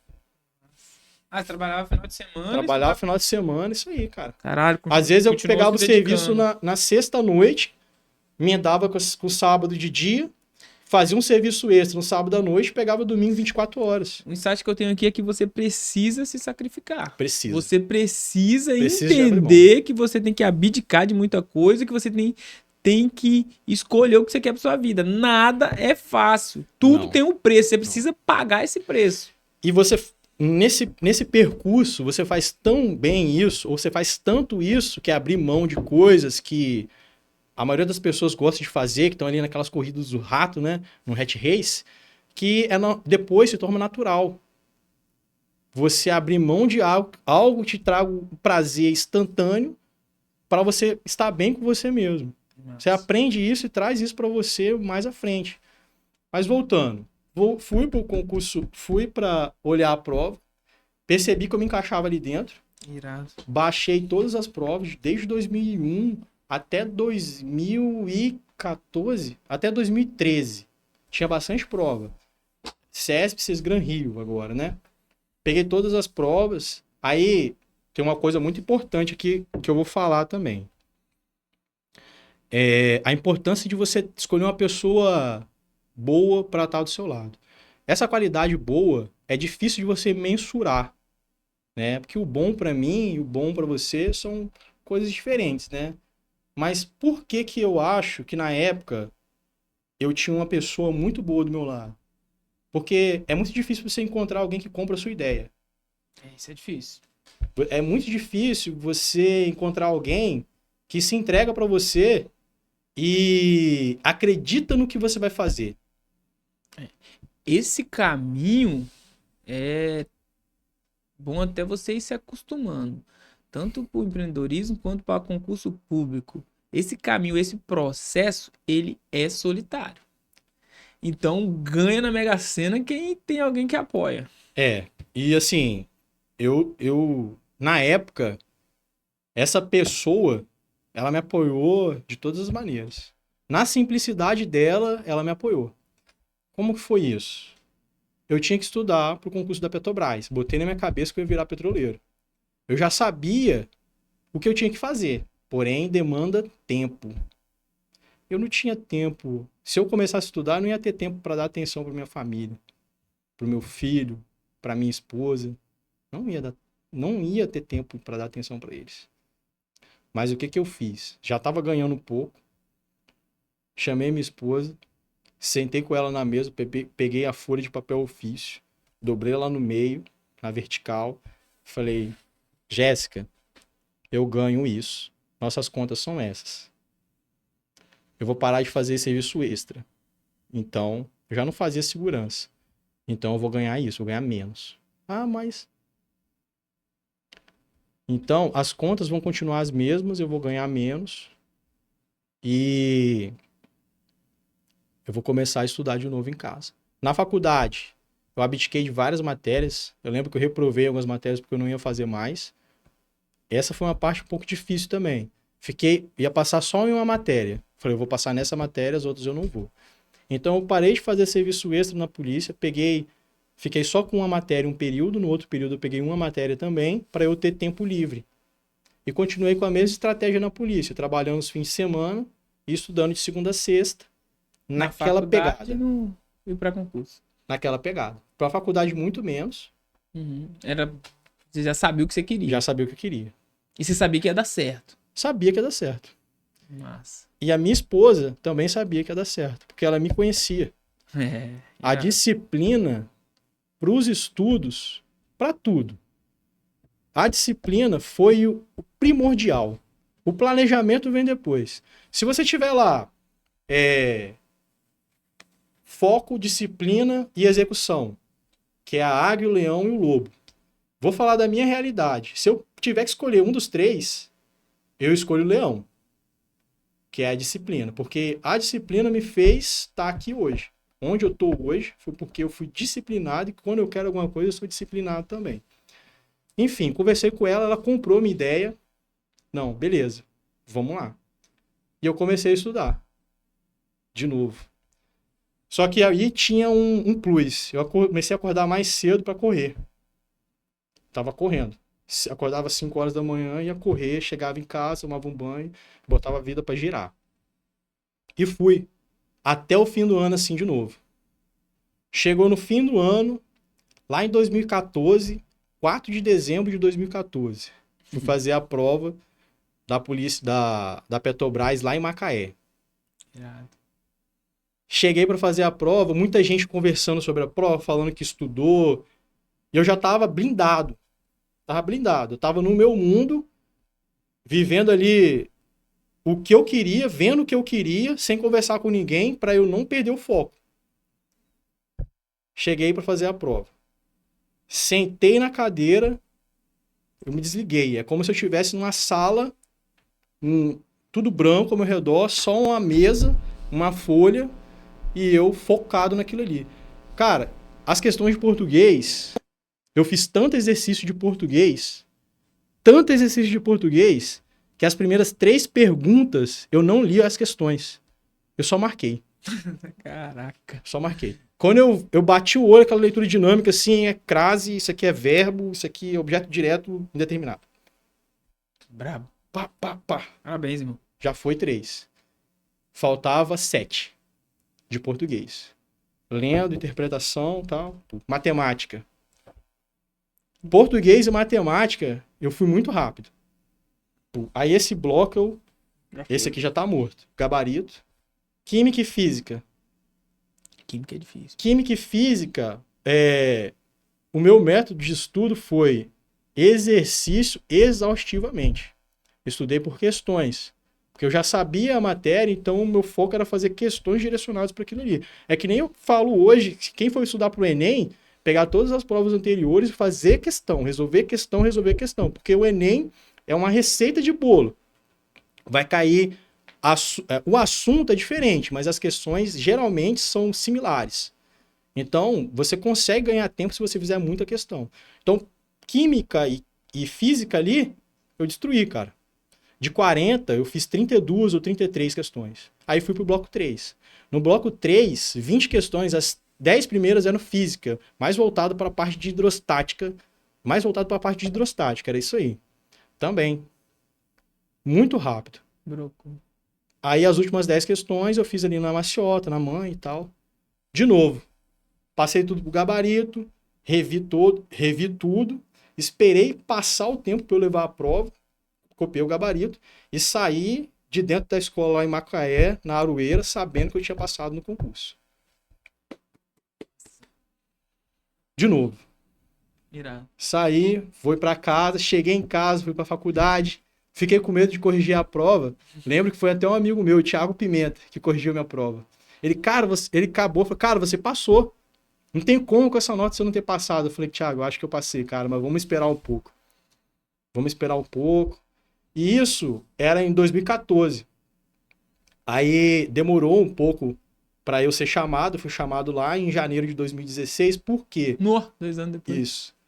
Speaker 1: Ah, você trabalhava final de semana?
Speaker 2: Trabalhava final de semana, isso aí, cara.
Speaker 1: Caralho,
Speaker 2: Às vezes eu
Speaker 1: continuou
Speaker 2: pegava o
Speaker 1: se
Speaker 2: serviço
Speaker 1: dedicando.
Speaker 2: na sexta-noite, emendava com o sábado de dia, fazia um serviço extra no sábado à noite, pegava domingo 24 horas.
Speaker 1: O insight que eu tenho aqui é que você precisa se sacrificar.
Speaker 2: Precisa.
Speaker 1: Você precisa
Speaker 2: Precisa de abrir
Speaker 1: entender que você tem que abdicar de muita coisa, que você tem que escolher o que você quer para sua vida. Nada é fácil. Tudo
Speaker 2: Não.
Speaker 1: tem um preço. Você precisa pagar esse preço.
Speaker 2: E você, nesse percurso, você faz tão bem isso, ou você faz tanto isso, que é abrir mão de coisas que a maioria das pessoas gosta de fazer, que estão ali naquelas corridas do rato, né? No hat race, que depois se torna natural. Você abrir mão de algo que te traga um prazer instantâneo para você estar bem com você mesmo. Você aprende isso e traz isso para você mais à frente. Mas voltando, fui para o concurso, fui para olhar a prova, percebi que eu me encaixava ali dentro,
Speaker 1: Irado.
Speaker 2: baixei todas as provas, desde 2001 até 2014, até 2013. Tinha bastante prova. CESP, Sesgran Rio agora, né? Peguei todas as provas. Aí tem uma coisa muito importante aqui que eu vou falar também. A importância de você escolher uma pessoa boa para estar do seu lado. Essa qualidade boa é difícil de você mensurar, né? Porque o bom para mim e o bom para você são coisas diferentes, né? Mas por que que eu acho que na época eu tinha uma pessoa muito boa do meu lado? Porque é muito difícil você encontrar alguém que compra a sua ideia.
Speaker 1: Isso é difícil.
Speaker 2: É muito difícil você encontrar alguém que se entrega para você e acredita no que você vai fazer.
Speaker 1: Esse caminho é bom até você ir se acostumando, tanto para o empreendedorismo quanto para concurso público. Esse caminho, esse processo, ele é solitário. Então, ganha na Mega Sena quem tem alguém que apoia.
Speaker 2: E assim, eu na época, essa pessoa, ela me apoiou de todas as maneiras. Na simplicidade dela, ela me apoiou. Como que foi isso? Eu tinha que estudar para o concurso da Petrobras. Botei na minha cabeça que eu ia virar petroleiro. Eu já sabia o que eu tinha que fazer, porém demanda tempo. Eu não tinha tempo. Se eu começasse a estudar, eu não ia ter tempo para dar atenção para minha família, para o meu filho, para minha esposa. Não ia ter tempo para dar atenção para eles. Mas o que que eu fiz? Já estava ganhando um pouco. Chamei minha esposa, sentei com ela na mesa, peguei a folha de papel ofício, dobrei ela no meio, na vertical, falei: Jéssica, eu ganho isso. Nossas contas são essas. Eu vou parar de fazer serviço extra. Então, eu já não fazia segurança. Então, eu vou ganhar isso, vou ganhar menos. Ah, mas... Então, as contas vão continuar as mesmas, eu vou ganhar menos. E eu vou começar a estudar de novo em casa. Na faculdade, eu abdiquei de várias matérias. Eu lembro que eu reprovei algumas matérias porque eu não ia fazer mais. Essa foi uma parte um pouco difícil também. Ia passar só em uma matéria. Falei, eu vou passar nessa matéria, as outras eu não vou. Então eu parei de fazer serviço extra na polícia, fiquei só com uma matéria um período, no outro período eu peguei uma matéria também, para eu ter tempo livre. E continuei com a mesma estratégia na polícia, trabalhando os fins de semana e estudando de segunda a sexta, naquela pegada.
Speaker 1: E para concurso.
Speaker 2: Naquela pegada. Para a faculdade, muito menos.
Speaker 1: Você já sabia o que você queria.
Speaker 2: Já sabia o que eu queria.
Speaker 1: E você sabia que ia dar certo.
Speaker 2: Sabia que ia dar certo.
Speaker 1: Massa.
Speaker 2: E a minha esposa também sabia que ia dar certo, porque ela me conhecia. A disciplina para os estudos, para tudo. A disciplina foi o primordial. O planejamento vem depois. Se você tiver lá foco, disciplina e execução, que é a águia, o leão e o lobo. Vou falar da minha realidade. Se eu tiver que escolher um dos três, eu escolho o leão, que é a disciplina. Porque a disciplina me fez estar aqui hoje. Onde eu estou hoje foi porque eu fui disciplinado e quando eu quero alguma coisa eu sou disciplinado também. Enfim, conversei com ela, ela comprou minha ideia. Não, beleza, vamos lá. E eu comecei a estudar. De novo. Só que aí tinha um plus. Eu comecei a acordar mais cedo para correr. Tava correndo. Acordava às 5 horas da manhã, ia correr, chegava em casa, tomava um banho, botava a vida para girar. E fui. até o fim do ano assim de novo. Chegou no fim do ano, lá em 2014, 4 de dezembro de 2014, fui fazer a prova da polícia da Petrobras lá em Macaé.
Speaker 1: Irado.
Speaker 2: Cheguei para fazer a prova, muita gente conversando sobre a prova, falando que estudou, e eu já tava blindado. Eu tava no meu mundo, vivendo ali o que eu queria, vendo o que eu queria, sem conversar com ninguém, para eu não perder o foco. Cheguei para fazer a prova. Sentei na cadeira, eu me desliguei. É como se eu estivesse numa sala, tudo branco ao meu redor, só uma mesa, uma folha, e eu focado naquilo ali. Cara, as questões de português, eu fiz tanto exercício de português, que as primeiras 3 perguntas eu não li as questões. Eu só marquei.
Speaker 1: Caraca.
Speaker 2: Só marquei. Quando eu bati o olho, aquela leitura dinâmica, assim, é crase, isso aqui é verbo, isso aqui é objeto direto indeterminado.
Speaker 1: Brabo.
Speaker 2: Pá, pá, pá.
Speaker 1: Parabéns, irmão.
Speaker 2: Já foi 3. Faltava 7 de português. Lendo, interpretação, tal. Matemática. Português e matemática, eu fui muito rápido. Aí esse bloco, esse aqui já tá morto. Gabarito. Química e física.
Speaker 1: Química é difícil.
Speaker 2: Química e física, o meu método de estudo foi exercício exaustivamente. Estudei por questões. Porque eu já sabia a matéria, então o meu foco era fazer questões direcionadas para aquilo ali. É que nem eu falo hoje, quem for estudar para o Enem, pegar todas as provas anteriores e fazer questão, resolver questão, resolver questão. Porque o Enem é uma receita de bolo. Vai cair... O assunto é diferente, mas as questões geralmente são similares. Então, você consegue ganhar tempo se você fizer muita questão. Então, química e física ali, eu destruí, cara. De 40, eu fiz 32 ou 33 questões. Aí fui pro bloco 3. No bloco 3, 20 questões, as 10 primeiras eram física, mais voltado para a parte de hidrostática. Era isso aí. Também. Muito rápido.
Speaker 1: Broco.
Speaker 2: Aí as últimas 10 questões eu fiz ali na maciota, na mãe e tal. De novo, passei tudo pro gabarito, revi tudo, esperei passar o tempo para eu levar a prova, copiei o gabarito e saí de dentro da escola lá em Macaé, na Aroeira, sabendo que eu tinha passado no concurso. De novo.
Speaker 1: Irado.
Speaker 2: Saí, fui para casa, cheguei em casa, fui para a faculdade. Fiquei com medo de corrigir a prova. Lembro que foi até um amigo meu, o Thiago Pimenta, que corrigiu minha prova. Ele acabou, falou, cara, você passou. Não tem como com essa nota você não ter passado. Eu falei, Thiago, eu acho que eu passei, cara, mas vamos esperar um pouco. E isso era em 2014. Aí demorou um pouco para eu ser chamado. Fui chamado lá em janeiro de 2016. Por quê?
Speaker 1: 2 anos depois.
Speaker 2: Isso.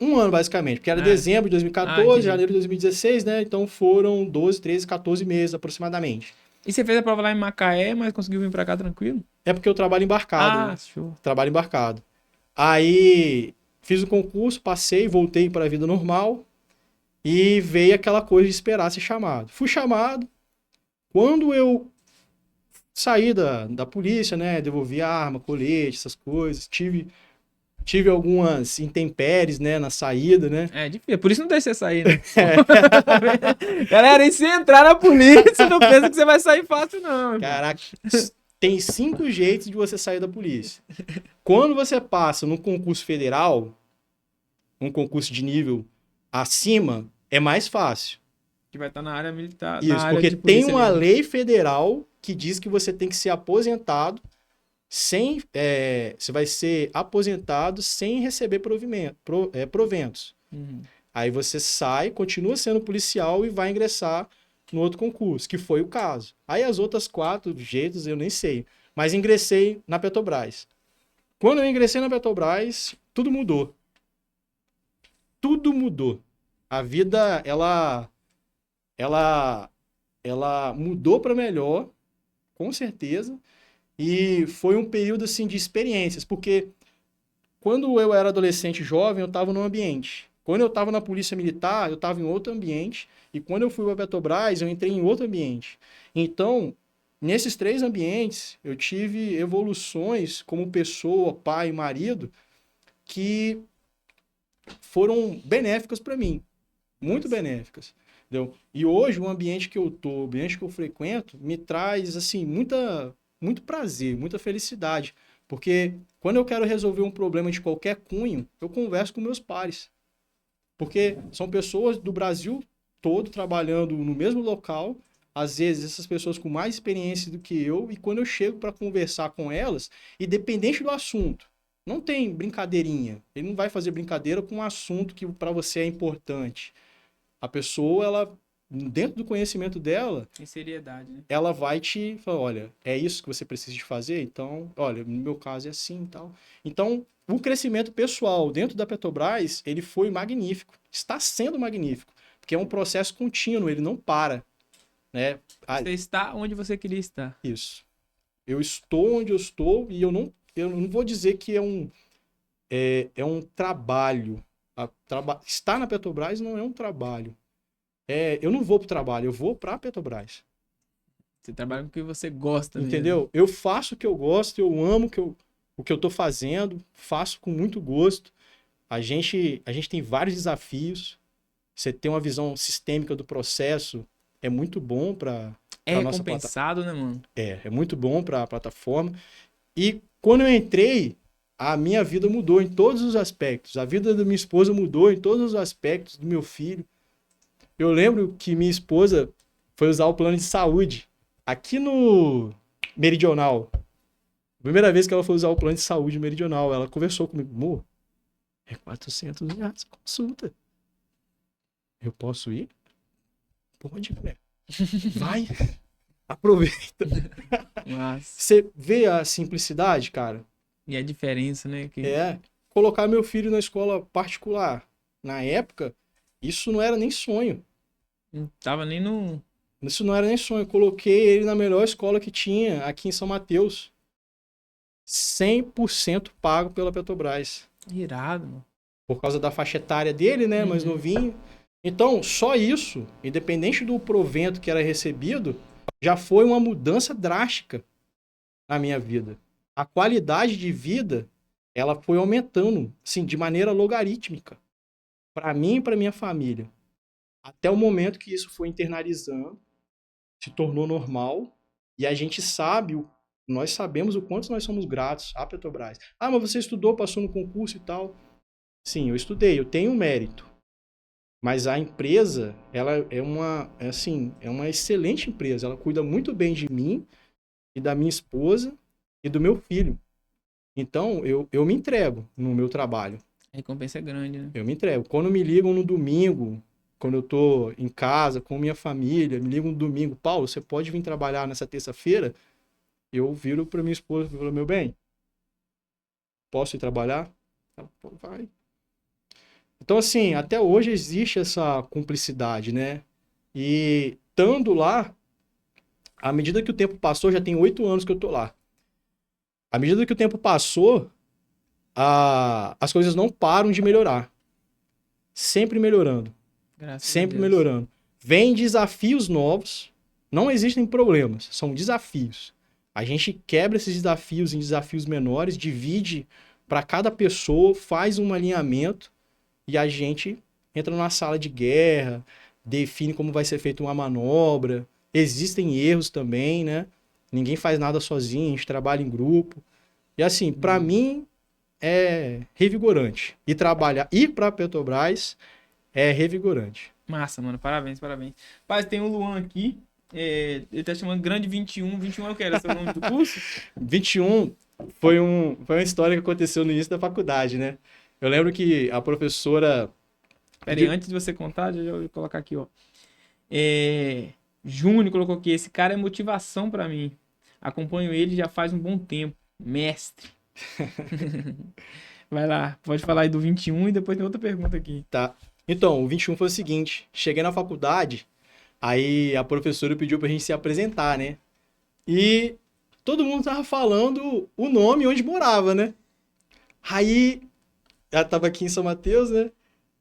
Speaker 2: Um ano, basicamente, porque era dezembro de 2014, janeiro de 2016, né? Então foram 12, 13, 14 meses aproximadamente.
Speaker 1: E você fez a prova lá em Macaé, mas conseguiu vir pra cá tranquilo?
Speaker 2: É porque eu trabalho embarcado. Né?
Speaker 1: Show.
Speaker 2: Trabalho embarcado. Aí fiz o concurso, passei, voltei para a vida normal e veio aquela coisa de esperar ser chamado. Fui chamado. Quando eu saí da polícia, né? Devolvi a arma, colete, essas coisas. Tive algumas intempéries, né, na saída, né?
Speaker 1: É difícil, por isso não deixa você sair, né? Galera, e se entrar na polícia, não pensa que você vai sair fácil, não.
Speaker 2: Caraca, tem 5 jeitos de você sair da polícia. Quando você passa num concurso federal, um concurso de nível acima, é mais fácil.
Speaker 1: Que vai estar na área militar.
Speaker 2: Isso, porque tem uma lei federal que diz que você tem que ser aposentado você vai ser aposentado sem receber proventos.
Speaker 1: Uhum.
Speaker 2: Aí você sai, continua sendo policial e vai ingressar no outro concurso, que foi o caso. Aí as outras 4 jeitos eu nem sei. Mas ingressei na Petrobras. Quando eu ingressei na Petrobras, tudo mudou. Tudo mudou. A vida, ela mudou para melhor, com certeza. E foi um período assim de experiências, porque quando eu era adolescente jovem, eu estava num ambiente. Quando eu estava na Polícia Militar, eu estava em outro ambiente. E quando eu fui para a Petrobras, eu entrei em outro ambiente. Então, nesses 3 ambientes, eu tive evoluções como pessoa, pai, marido, que foram benéficas para mim, muito benéficas, entendeu? E hoje o ambiente que eu tô, o ambiente que eu frequento, me traz assim muito prazer, muita felicidade, porque quando eu quero resolver um problema de qualquer cunho, eu converso com meus pares, porque são pessoas do Brasil todo trabalhando no mesmo local, às vezes essas pessoas com mais experiência do que eu, e quando eu chego para conversar com elas, independente do assunto, não tem brincadeirinha. Ele não vai fazer brincadeira com um assunto que para você é importante. A pessoa, ela, dentro do conhecimento dela,
Speaker 1: Tem seriedade, né?
Speaker 2: ela vai te falar, olha, é isso que você precisa de fazer? Então, olha, no meu caso é assim e tal. Então, o crescimento pessoal dentro da Petrobras, ele foi magnífico. Está sendo magnífico. Porque é um processo contínuo, ele não para, né?
Speaker 1: Você está onde você queria estar.
Speaker 2: Isso. Eu estou onde eu estou e eu não vou dizer que é um trabalho. Estar na Petrobras não é um trabalho. Eu não vou para o trabalho, eu vou para a Petrobras.
Speaker 1: Você trabalha com o que você gosta mesmo.
Speaker 2: Entendeu? Eu faço o que eu gosto, eu amo o que eu estou fazendo, faço com muito gosto. A gente tem vários desafios. Você ter uma visão sistêmica do processo é muito bom para
Speaker 1: É
Speaker 2: nossa
Speaker 1: recompensado, né, mano?
Speaker 2: É muito bom para a plataforma. E quando eu entrei, a minha vida mudou em todos os aspectos. A vida da minha esposa mudou em todos os aspectos, do meu filho. Eu lembro que minha esposa foi usar o plano de saúde aqui no Meridional. Primeira vez que ela foi usar o plano de saúde Meridional, ela conversou comigo. Amor, é R$ 400 a consulta. Eu posso ir? Pode, mulher. Vai. Aproveita.
Speaker 1: Mas...
Speaker 2: Você vê a simplicidade, cara?
Speaker 1: E a diferença, né? Que...
Speaker 2: Colocar meu filho na escola particular. Na época, isso não era nem sonho.
Speaker 1: Não tava nem no...
Speaker 2: Isso não era nem sonho. Eu coloquei ele na melhor escola que tinha, aqui em São Mateus. 100% pago pela Petrobras.
Speaker 1: Irado, mano.
Speaker 2: Por causa da faixa etária dele, né? Mais novinho. Então, só isso, independente do provento que era recebido, já foi uma mudança drástica na minha vida. A qualidade de vida, ela foi aumentando, assim, de maneira logarítmica. Para mim e para minha família. Até o momento que isso foi internalizando, se tornou normal, e a gente sabe, nós sabemos o quanto nós somos gratos à Petrobras. Ah, mas você estudou, passou no concurso e tal. Sim, eu estudei, eu tenho mérito. Mas a empresa, ela é uma excelente empresa. Ela cuida muito bem de mim e da minha esposa e do meu filho. Então, eu me entrego no meu trabalho.
Speaker 1: A recompensa é grande, né?
Speaker 2: Eu me entrego. Quando me ligam no domingo, quando eu tô em casa com minha família, me ligam no domingo, Paulo, você pode vir trabalhar nessa terça-feira? Eu viro para minha esposa e falo, meu bem, posso ir trabalhar? Ela, vai. Então, assim, até hoje existe essa cumplicidade, né? E estando lá, à medida que o tempo passou, já tem 8 anos que eu tô lá. À medida que o tempo passou, as coisas não param de melhorar. Sempre melhorando.
Speaker 1: Graças
Speaker 2: Sempre
Speaker 1: a Deus.
Speaker 2: melhorando. Vem desafios novos. Não existem problemas, são desafios. A gente quebra esses desafios em desafios menores, divide para cada pessoa, faz um alinhamento e a gente entra numa sala de guerra, define como vai ser feita uma manobra. Existem erros também, né? Ninguém faz nada sozinho, a gente trabalha em grupo. E assim, para mim é revigorante. E ir para a Petrobras é revigorante.
Speaker 1: Massa, mano. Parabéns, parabéns. Paz, tem o Luan aqui. Ele tá chamando Grande 21. 21 é o que? Era o nome do curso?
Speaker 2: 21 foi uma história que aconteceu no início da faculdade, né? Eu lembro que a professora...
Speaker 1: Pera aí, antes de você contar, deixa eu colocar aqui, ó. Júnior colocou aqui, esse cara é motivação pra mim. Acompanho ele já faz um bom tempo. Mestre. Vai lá, pode falar aí do 21 e depois tem outra pergunta aqui.
Speaker 2: Tá. Então, o 21 foi o seguinte, cheguei na faculdade, aí a professora pediu pra gente se apresentar, né? E todo mundo tava falando o nome onde morava, né? Aí, ela tava aqui em São Mateus, né?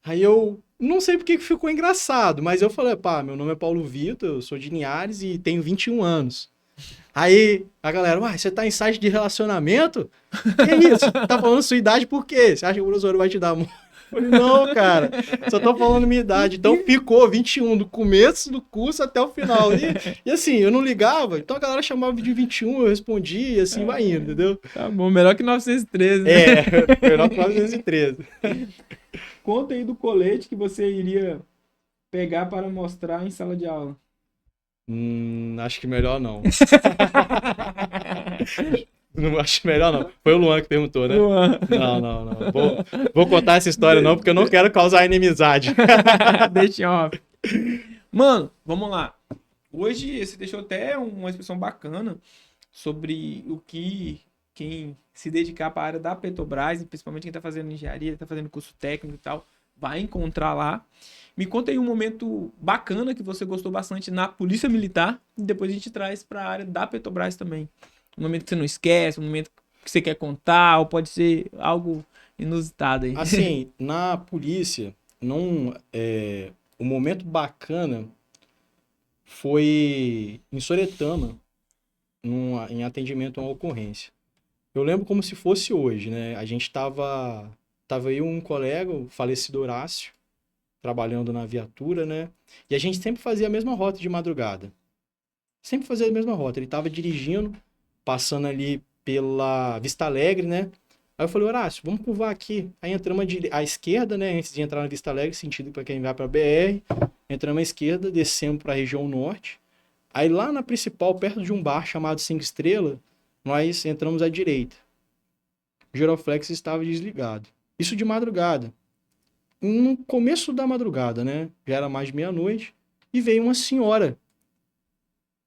Speaker 2: Aí eu não sei porque que ficou engraçado, mas eu falei, pá, meu nome é Paulo Vitor, eu sou de Linhares e tenho 21 anos. Aí a galera, uai, você tá em site de relacionamento? Que isso? Tá falando sua idade por quê? Você acha que o professor vai te dar amor? Eu falei, não, cara, só tô falando minha idade. Então ficou 21 do começo do curso até o final. E assim, eu não ligava, então a galera chamava de 21, eu respondia, e assim vai indo, entendeu?
Speaker 1: Tá bom, melhor que 913, né?
Speaker 2: É, melhor que 913.
Speaker 1: Conta aí do colete que você iria pegar para mostrar em sala de aula.
Speaker 2: Acho que melhor não. Não acho melhor não. Foi o Luan que perguntou, né?
Speaker 1: Luan.
Speaker 2: Não. Vou contar essa história não, porque eu não quero causar inimizade.
Speaker 1: Deixa em off. Mano, vamos lá. Hoje você deixou até uma expressão bacana sobre o que quem se dedicar para a área da Petrobras, principalmente quem está fazendo engenharia, está fazendo curso técnico e tal, vai encontrar lá. Me conta aí um momento bacana que você gostou bastante na Polícia Militar e depois a gente traz para a área da Petrobras também. Um momento que você não esquece, um momento que você quer contar, ou pode ser algo inusitado aí.
Speaker 2: Assim, na polícia, não, o momento bacana foi em Soretama, em atendimento a uma ocorrência. Eu lembro como se fosse hoje, né? A gente tava aí um colega, o falecido Horácio, trabalhando na viatura, né? E a gente sempre fazia a mesma rota de madrugada. Sempre fazia a mesma rota. Ele tava dirigindo, passando ali pela Vista Alegre, né? Aí eu falei, Horácio, vamos curvar aqui. Aí entramos à esquerda, né? Antes de entrar na Vista Alegre, sentido para quem vai para BR. Entramos à esquerda, descemos para a região norte. Aí lá na principal, perto de um bar chamado Cinco Estrelas, nós entramos à direita. O giroflex estava desligado. Isso de madrugada. No começo da madrugada, né? Já era mais de meia-noite. E veio uma senhora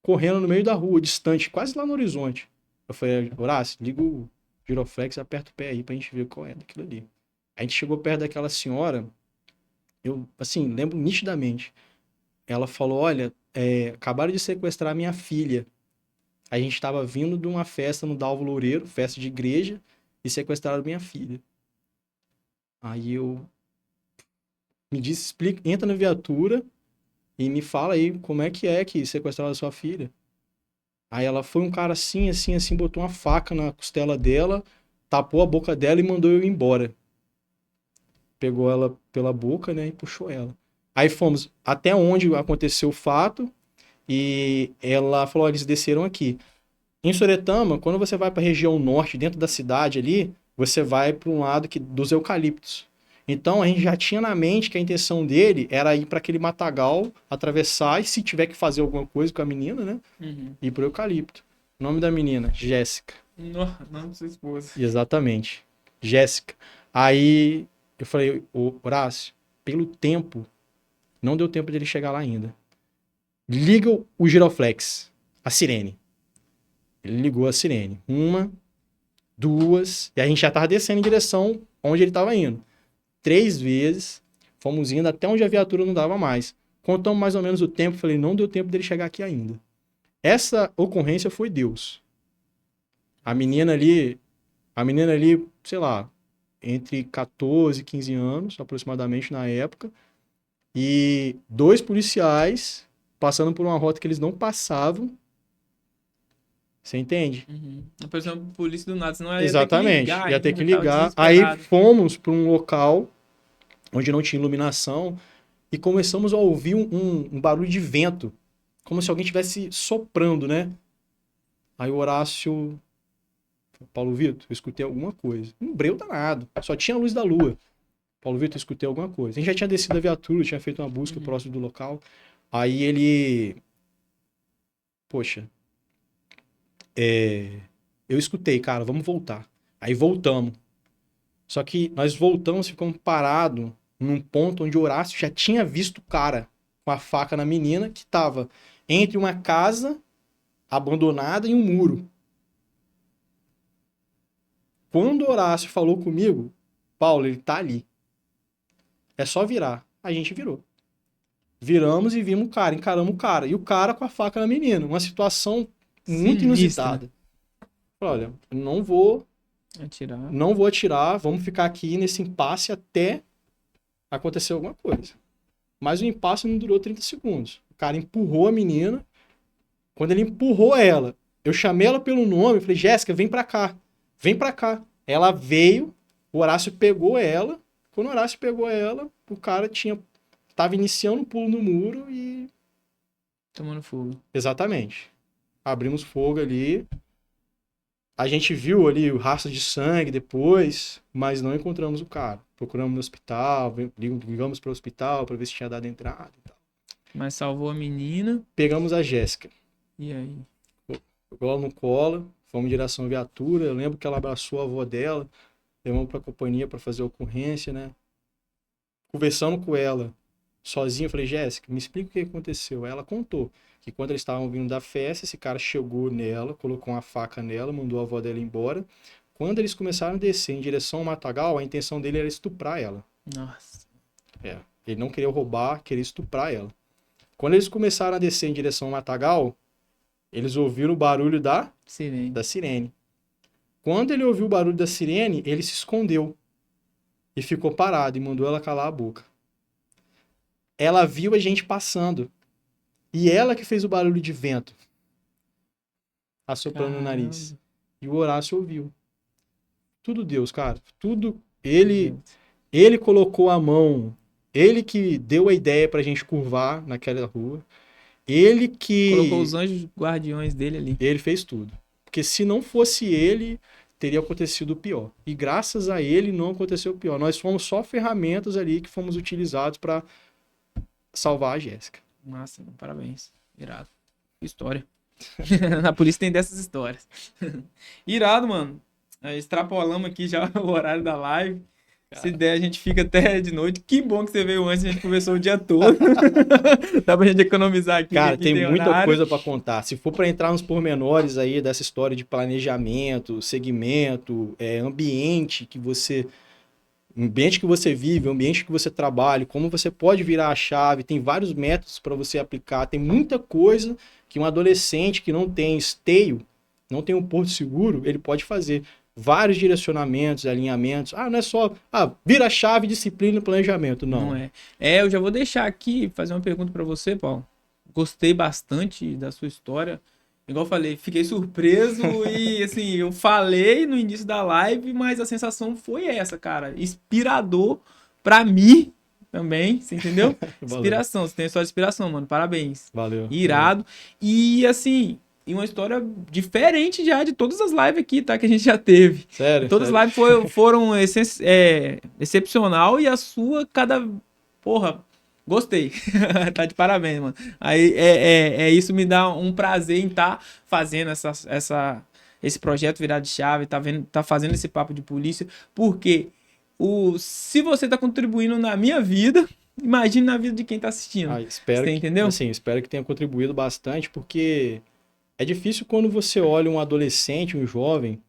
Speaker 2: correndo no meio da rua, distante, quase lá no horizonte. Eu falei, Horácio, liga o giroflex e aperta o pé aí pra gente ver qual é daquilo ali. A gente chegou perto daquela senhora, eu, assim, lembro nitidamente. Ela falou, olha, acabaram de sequestrar minha filha. A gente estava vindo de uma festa no Dalvo Loureiro, festa de igreja, e sequestraram minha filha. Aí eu me disse, explica, entra na viatura e me fala aí como é que sequestraram a sua filha. Aí ela foi um cara assim, assim, assim, botou uma faca na costela dela, tapou a boca dela e mandou eu ir embora. Pegou ela pela boca, né, e puxou ela. Aí fomos até onde aconteceu o fato e ela falou, olha, eles desceram aqui. Em Soretama, quando você vai para a região norte, dentro da cidade ali, você vai para um lado dos eucaliptos. Então a gente já tinha na mente que a intenção dele era ir para aquele matagal, atravessar e se tiver que fazer alguma coisa com a menina, né, ir pro eucalipto. O nome da menina, Jéssica.
Speaker 1: Não, sua esposa.
Speaker 2: Exatamente, Jéssica. Aí eu falei, Horácio, pelo tempo, não deu tempo dele chegar lá ainda. Liga o giroflex, a sirene. Ele ligou a sirene. 1, 2, e a gente já tava descendo em direção onde ele tava indo. 3 vezes, fomos indo até onde a viatura não dava mais. Contamos mais ou menos o tempo, falei, não deu tempo dele chegar aqui ainda. Essa ocorrência foi Deus. A menina ali, sei lá, entre 14 e 15 anos, aproximadamente na época, e 2 policiais passando por uma rota que eles não passavam. Você entende?
Speaker 1: Por exemplo, polícia do nada, senão ia
Speaker 2: Exatamente, ia ter que ligar.
Speaker 1: tava
Speaker 2: Aí
Speaker 1: desesperado.
Speaker 2: fomos para um local onde não tinha iluminação e começamos a ouvir um barulho de vento, como se alguém estivesse soprando, né? Aí o Horácio, Paulo Vitor, eu escutei alguma coisa. Um breu danado, só tinha a luz da lua. Paulo Vitor, eu escutei alguma coisa. A gente já tinha descido da viatura, tinha feito uma busca próximo do local. Aí ele, poxa, eu escutei, cara, vamos voltar. Aí voltamos. Só que nós voltamos, ficamos parados num ponto onde o Horácio já tinha visto o cara com a faca na menina que estava entre uma casa abandonada e um muro. Quando o Horácio falou comigo, Paulo, ele tá ali. É só virar. A gente virou. Viramos e vimos o cara, encaramos o cara. E o cara com a faca na menina. Uma situação muito inusitada. Olha, não vou atirar, vamos ficar aqui nesse impasse até acontecer alguma coisa. Mas o impasse não durou 30 segundos. O cara empurrou a menina. Quando ele empurrou ela, Eu chamei ela pelo nome, eu falei, Jéssica, vem pra cá. Vem pra cá. Ela veio, o Horácio pegou ela. Quando o Horácio pegou ela, o cara tava iniciando o pulo no muro e...
Speaker 1: Tomando fogo.
Speaker 2: Exatamente. Abrimos fogo ali. A gente viu ali o rastro de sangue depois, mas não encontramos o cara. Procuramos no hospital, ligamos para o hospital para ver se tinha dado entrada e tal.
Speaker 1: Mas salvou a menina.
Speaker 2: Pegamos a Jéssica.
Speaker 1: E aí?
Speaker 2: Pegou ela no colo, fomos em direção à viatura. Eu lembro que ela abraçou a avó dela, levamos para a companhia para fazer a ocorrência, né? Conversando com ela, sozinho, eu falei, Jéssica, me explica o que aconteceu. Aí ela contou que quando eles estavam vindo da festa, esse cara chegou nela, colocou uma faca nela, mandou a avó dela embora. Quando eles começaram a descer em direção ao matagal, a intenção dele era estuprar ela.
Speaker 1: Nossa.
Speaker 2: Ele não queria roubar, queria estuprar ela. Quando eles começaram a descer em direção ao matagal, eles ouviram o barulho da sirene. Quando ele ouviu o barulho da sirene, ele se escondeu e ficou parado e mandou ela calar a boca. Ela viu a gente passando. E ela que fez o barulho de vento. Assoprando no nariz. E o Horácio ouviu. Tudo Deus, cara. Tudo. Ele colocou a mão. Ele que deu a ideia pra gente curvar naquela rua. Ele que...
Speaker 1: Colocou os anjos guardiões dele ali.
Speaker 2: Ele fez tudo. Porque se não fosse ele, teria acontecido o pior. E graças a ele não aconteceu o pior. Nós fomos só ferramentas ali que fomos utilizados pra salvar a Jéssica.
Speaker 1: Massa, parabéns. Irado. História. Na polícia tem dessas histórias. Irado, mano. Extrapolamos aqui já o horário da live. Cara. Se der, a gente fica até de noite. Que bom que você veio antes, a gente conversou o dia todo. Dá pra gente economizar aqui.
Speaker 2: Cara, tem muita
Speaker 1: horário.
Speaker 2: coisa pra contar. Se for pra entrar nos pormenores aí dessa história de planejamento, segmento, ambiente que você vive, ambiente que você trabalha, como você pode virar a chave, tem vários métodos para você aplicar, tem muita coisa que um adolescente que não tem esteio, não tem um porto seguro, ele pode fazer. Vários direcionamentos, alinhamentos. Não é só, vira a chave, disciplina e planejamento. Não.
Speaker 1: Não é. Eu já vou deixar aqui, fazer uma pergunta para você, Paulo. Gostei bastante da sua história. Igual eu falei, fiquei surpreso e, assim, eu falei no início da live, mas a sensação foi essa, cara. Inspirador pra mim também, você entendeu? Inspiração, você tem a história de inspiração, mano. Parabéns.
Speaker 2: Valeu.
Speaker 1: Irado. E, assim, uma história diferente já de todas as lives aqui, tá? Que a gente já teve.
Speaker 2: Sério?
Speaker 1: Todas as lives foram excepcional e a sua, Porra... Gostei. Tá de parabéns, mano. Aí isso me dá um prazer em estar fazendo esse projeto virar de chave, tá fazendo esse papo de polícia, porque se você tá contribuindo na minha vida, imagine na vida de quem tá assistindo.
Speaker 2: Você entendeu? Assim, espero que tenha contribuído bastante, porque é difícil quando você olha um adolescente, um jovem,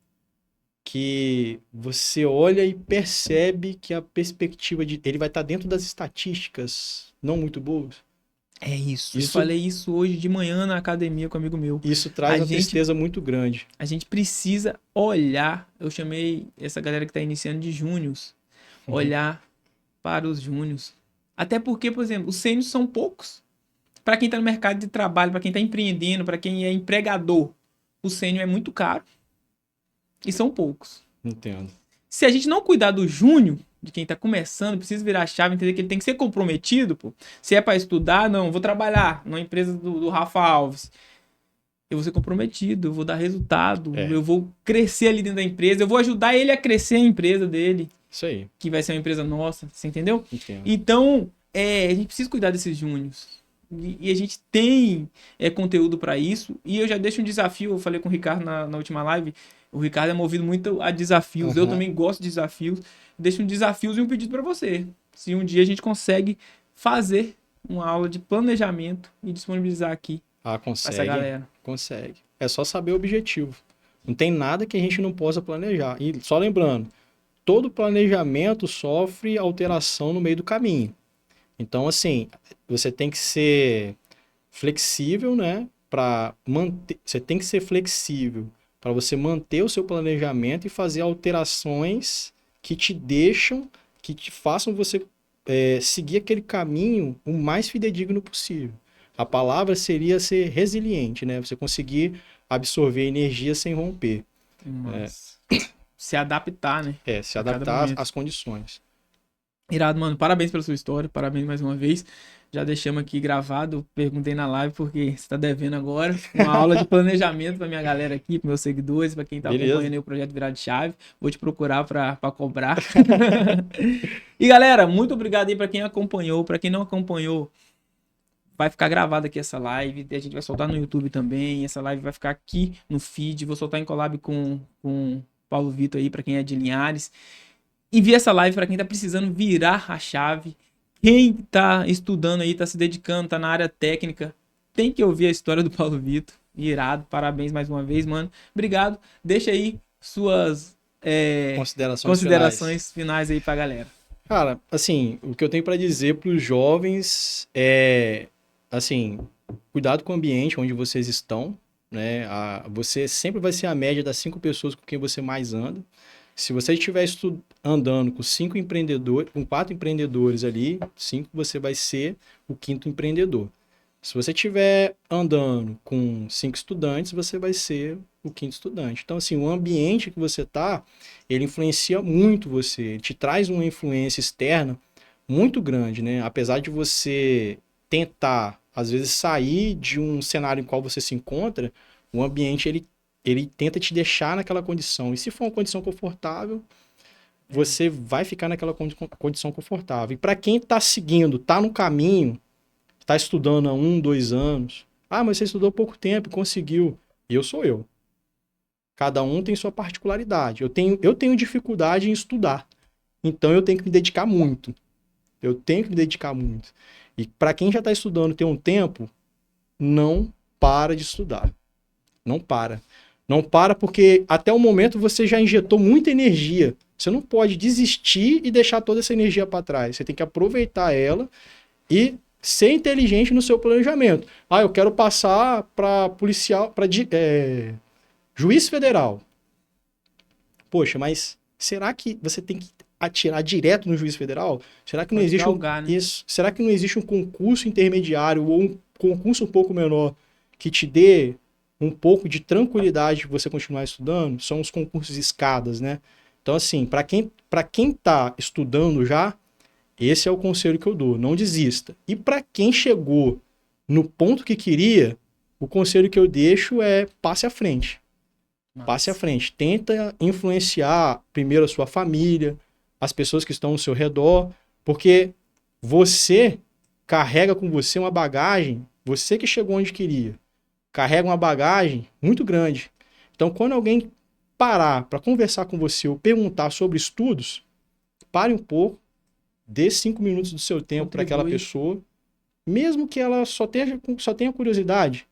Speaker 2: que você olha e percebe que a perspectiva ele vai estar dentro das estatísticas não muito boas.
Speaker 1: É isso. Eu falei isso hoje de manhã na academia com um amigo meu.
Speaker 2: Isso traz uma tristeza muito grande.
Speaker 1: A gente precisa olhar, eu chamei essa galera que está iniciando de júniors, olhar para os júniors. Até porque, por exemplo, os sêniors são poucos. Para quem está no mercado de trabalho, para quem está empreendendo, para quem é empregador, o sênior é muito caro. E são poucos.
Speaker 2: Entendo.
Speaker 1: Se a gente não cuidar do júnior, de quem tá começando, precisa virar a chave, entender que ele tem que ser comprometido, pô. Se é para estudar, não, vou trabalhar na empresa do Rafa Alves. Eu vou ser comprometido, eu vou dar resultado, eu vou crescer ali dentro da empresa, eu vou ajudar ele a crescer a empresa dele.
Speaker 2: Isso aí.
Speaker 1: Que vai ser uma empresa nossa, você entendeu?
Speaker 2: Entendo.
Speaker 1: Então, a gente precisa cuidar desses júniors. E a gente tem conteúdo para isso. E eu já deixo um desafio, eu falei com o Ricardo na última live. O Ricardo é movido muito a desafios. Eu também gosto de desafios. Deixo um desafio e um pedido para você. Se um dia a gente consegue fazer uma aula de planejamento e disponibilizar aqui para essa galera.
Speaker 2: Consegue. É só saber o objetivo. Não tem nada que a gente não possa planejar. E só lembrando, todo planejamento sofre alteração no meio do caminho. Então, assim, você tem que ser flexível, né? Você tem que ser flexível para você manter o seu planejamento e fazer alterações que te façam você seguir aquele caminho o mais fidedigno possível. A palavra seria ser resiliente, né? Você conseguir absorver energia sem romper.
Speaker 1: Mas se adaptar, né?
Speaker 2: Se
Speaker 1: A cada
Speaker 2: adaptar
Speaker 1: momento.
Speaker 2: às condições.
Speaker 1: Irado, mano. Parabéns pela sua história. Parabéns mais uma vez. Já deixamos aqui gravado. Perguntei na live porque você tá devendo agora uma aula de planejamento pra minha galera aqui, pros meus seguidores, pra quem tá
Speaker 2: Beleza.
Speaker 1: acompanhando aí o projeto Virado de Chave. Vou te procurar pra cobrar. E galera, muito obrigado aí pra quem acompanhou. Pra quem não acompanhou, vai ficar gravada aqui essa live. A gente vai soltar no YouTube também. Essa live vai ficar aqui no feed. Vou soltar em collab com Paulo Vitor aí, pra quem é de Linhares. Envie essa live para quem tá precisando virar a chave. Quem tá estudando aí, tá se dedicando, tá na área técnica, tem que ouvir a história do Paulo Vitor. Irado, parabéns mais uma vez, mano. Obrigado. Deixa aí suas considerações finais aí pra galera.
Speaker 2: Cara, assim, o que eu tenho para dizer para os jovens é, assim, cuidado com o ambiente onde vocês estão, né? Você sempre vai ser a média das 5 pessoas com quem você mais anda. Se você estiver andando com 5 empreendedores, com 4 empreendedores ali, 5 você vai ser o 5º empreendedor. Se você estiver andando com 5 estudantes, você vai ser o 5º estudante. Então, assim, o ambiente que você está, ele influencia muito você, ele te traz uma influência externa muito grande, né? Apesar de você tentar, às vezes, sair de um cenário em qual você se encontra, o ambiente, ele tenta te deixar naquela condição. E se for uma condição confortável, você vai ficar naquela condição confortável. E para quem está seguindo, está no caminho, está estudando há 1, 2 anos. Ah, mas você estudou pouco tempo, conseguiu. Eu sou eu. Cada um tem sua particularidade. Eu tenho dificuldade em estudar. Então eu tenho que me dedicar muito. Eu tenho que me dedicar muito. E para quem já está estudando tem um tempo, não para de estudar. Não para. Não para porque até o momento você já injetou muita energia. Você não pode desistir e deixar toda essa energia para trás. Você tem que aproveitar ela e ser inteligente no seu planejamento. Ah, eu quero passar para policial, para juiz federal. Poxa, mas será que você tem que atirar direto no juiz federal? Será que não existe
Speaker 1: galgar, né?
Speaker 2: isso? Será que não existe um concurso intermediário ou um concurso um pouco menor que te dê um pouco de tranquilidade de você continuar estudando? São os concursos escadas, né? Então, assim, para quem tá estudando já, esse é o conselho que eu dou, não desista. E para quem chegou no ponto que queria, o conselho que eu deixo é passe à frente. Passe à frente. Tenta influenciar primeiro a sua família, as pessoas que estão ao seu redor, porque você carrega com você uma bagagem, você que chegou onde queria, carrega uma bagagem muito grande. Então, quando alguém parar para conversar com você ou perguntar sobre estudos, pare um pouco, dê 5 minutos do seu tempo para aquela pessoa, mesmo que ela só tenha curiosidade,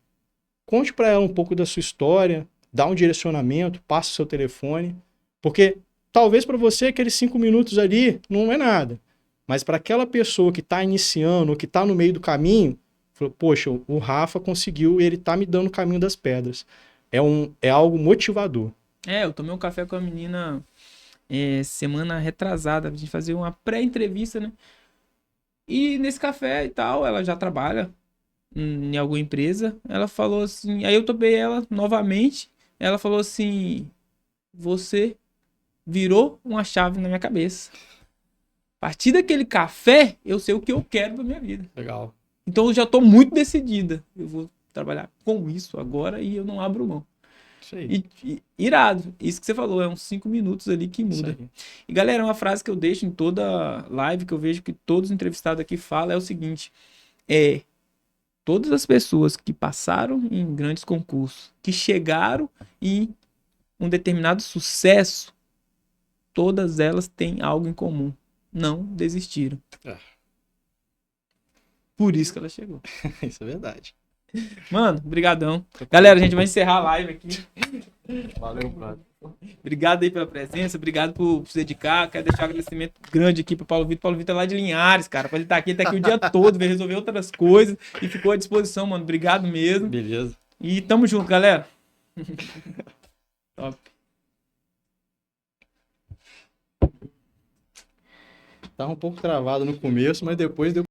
Speaker 2: conte para ela um pouco da sua história, dá um direcionamento, passa o seu telefone, porque talvez para você aqueles 5 minutos ali não é nada, mas para aquela pessoa que está iniciando ou que está no meio do caminho, falou, poxa, o Rafa conseguiu e ele está me dando o caminho das pedras. É algo motivador.
Speaker 1: Eu tomei um café com a menina semana retrasada, a gente fazia uma pré-entrevista, né? E nesse café e tal, ela já trabalha em alguma empresa. Ela falou assim, aí eu topei ela novamente. Ela falou assim: você virou uma chave na minha cabeça. A partir daquele café, eu sei o que eu quero pra minha vida.
Speaker 2: Legal.
Speaker 1: Então eu já tô muito decidida. Eu vou trabalhar com isso agora e eu não abro mão.
Speaker 2: Isso aí.
Speaker 1: Irado. Isso que você falou, é uns 5 minutos ali que muda. E galera, uma frase que eu deixo em toda live, que eu vejo que todos os entrevistados aqui falam, é o seguinte: todas as pessoas que passaram em grandes concursos, que chegaram em um determinado sucesso, todas elas têm algo em comum. Não desistiram. Por isso que ela chegou.
Speaker 2: Isso é verdade.
Speaker 1: Mano, brigadão. Galera, a gente vai encerrar a live aqui.
Speaker 2: Valeu, brother.
Speaker 1: Obrigado aí pela presença, obrigado por se dedicar. Quero deixar um agradecimento grande aqui pro Paulo Vitor. Paulo Vitor é lá de Linhares, cara. Pra ele estar aqui, ele tá aqui o dia todo, veio resolver outras coisas e ficou à disposição, mano. Obrigado mesmo.
Speaker 2: Beleza.
Speaker 1: E tamo junto, galera. Top.
Speaker 2: Tava um pouco travado no começo, mas depois deu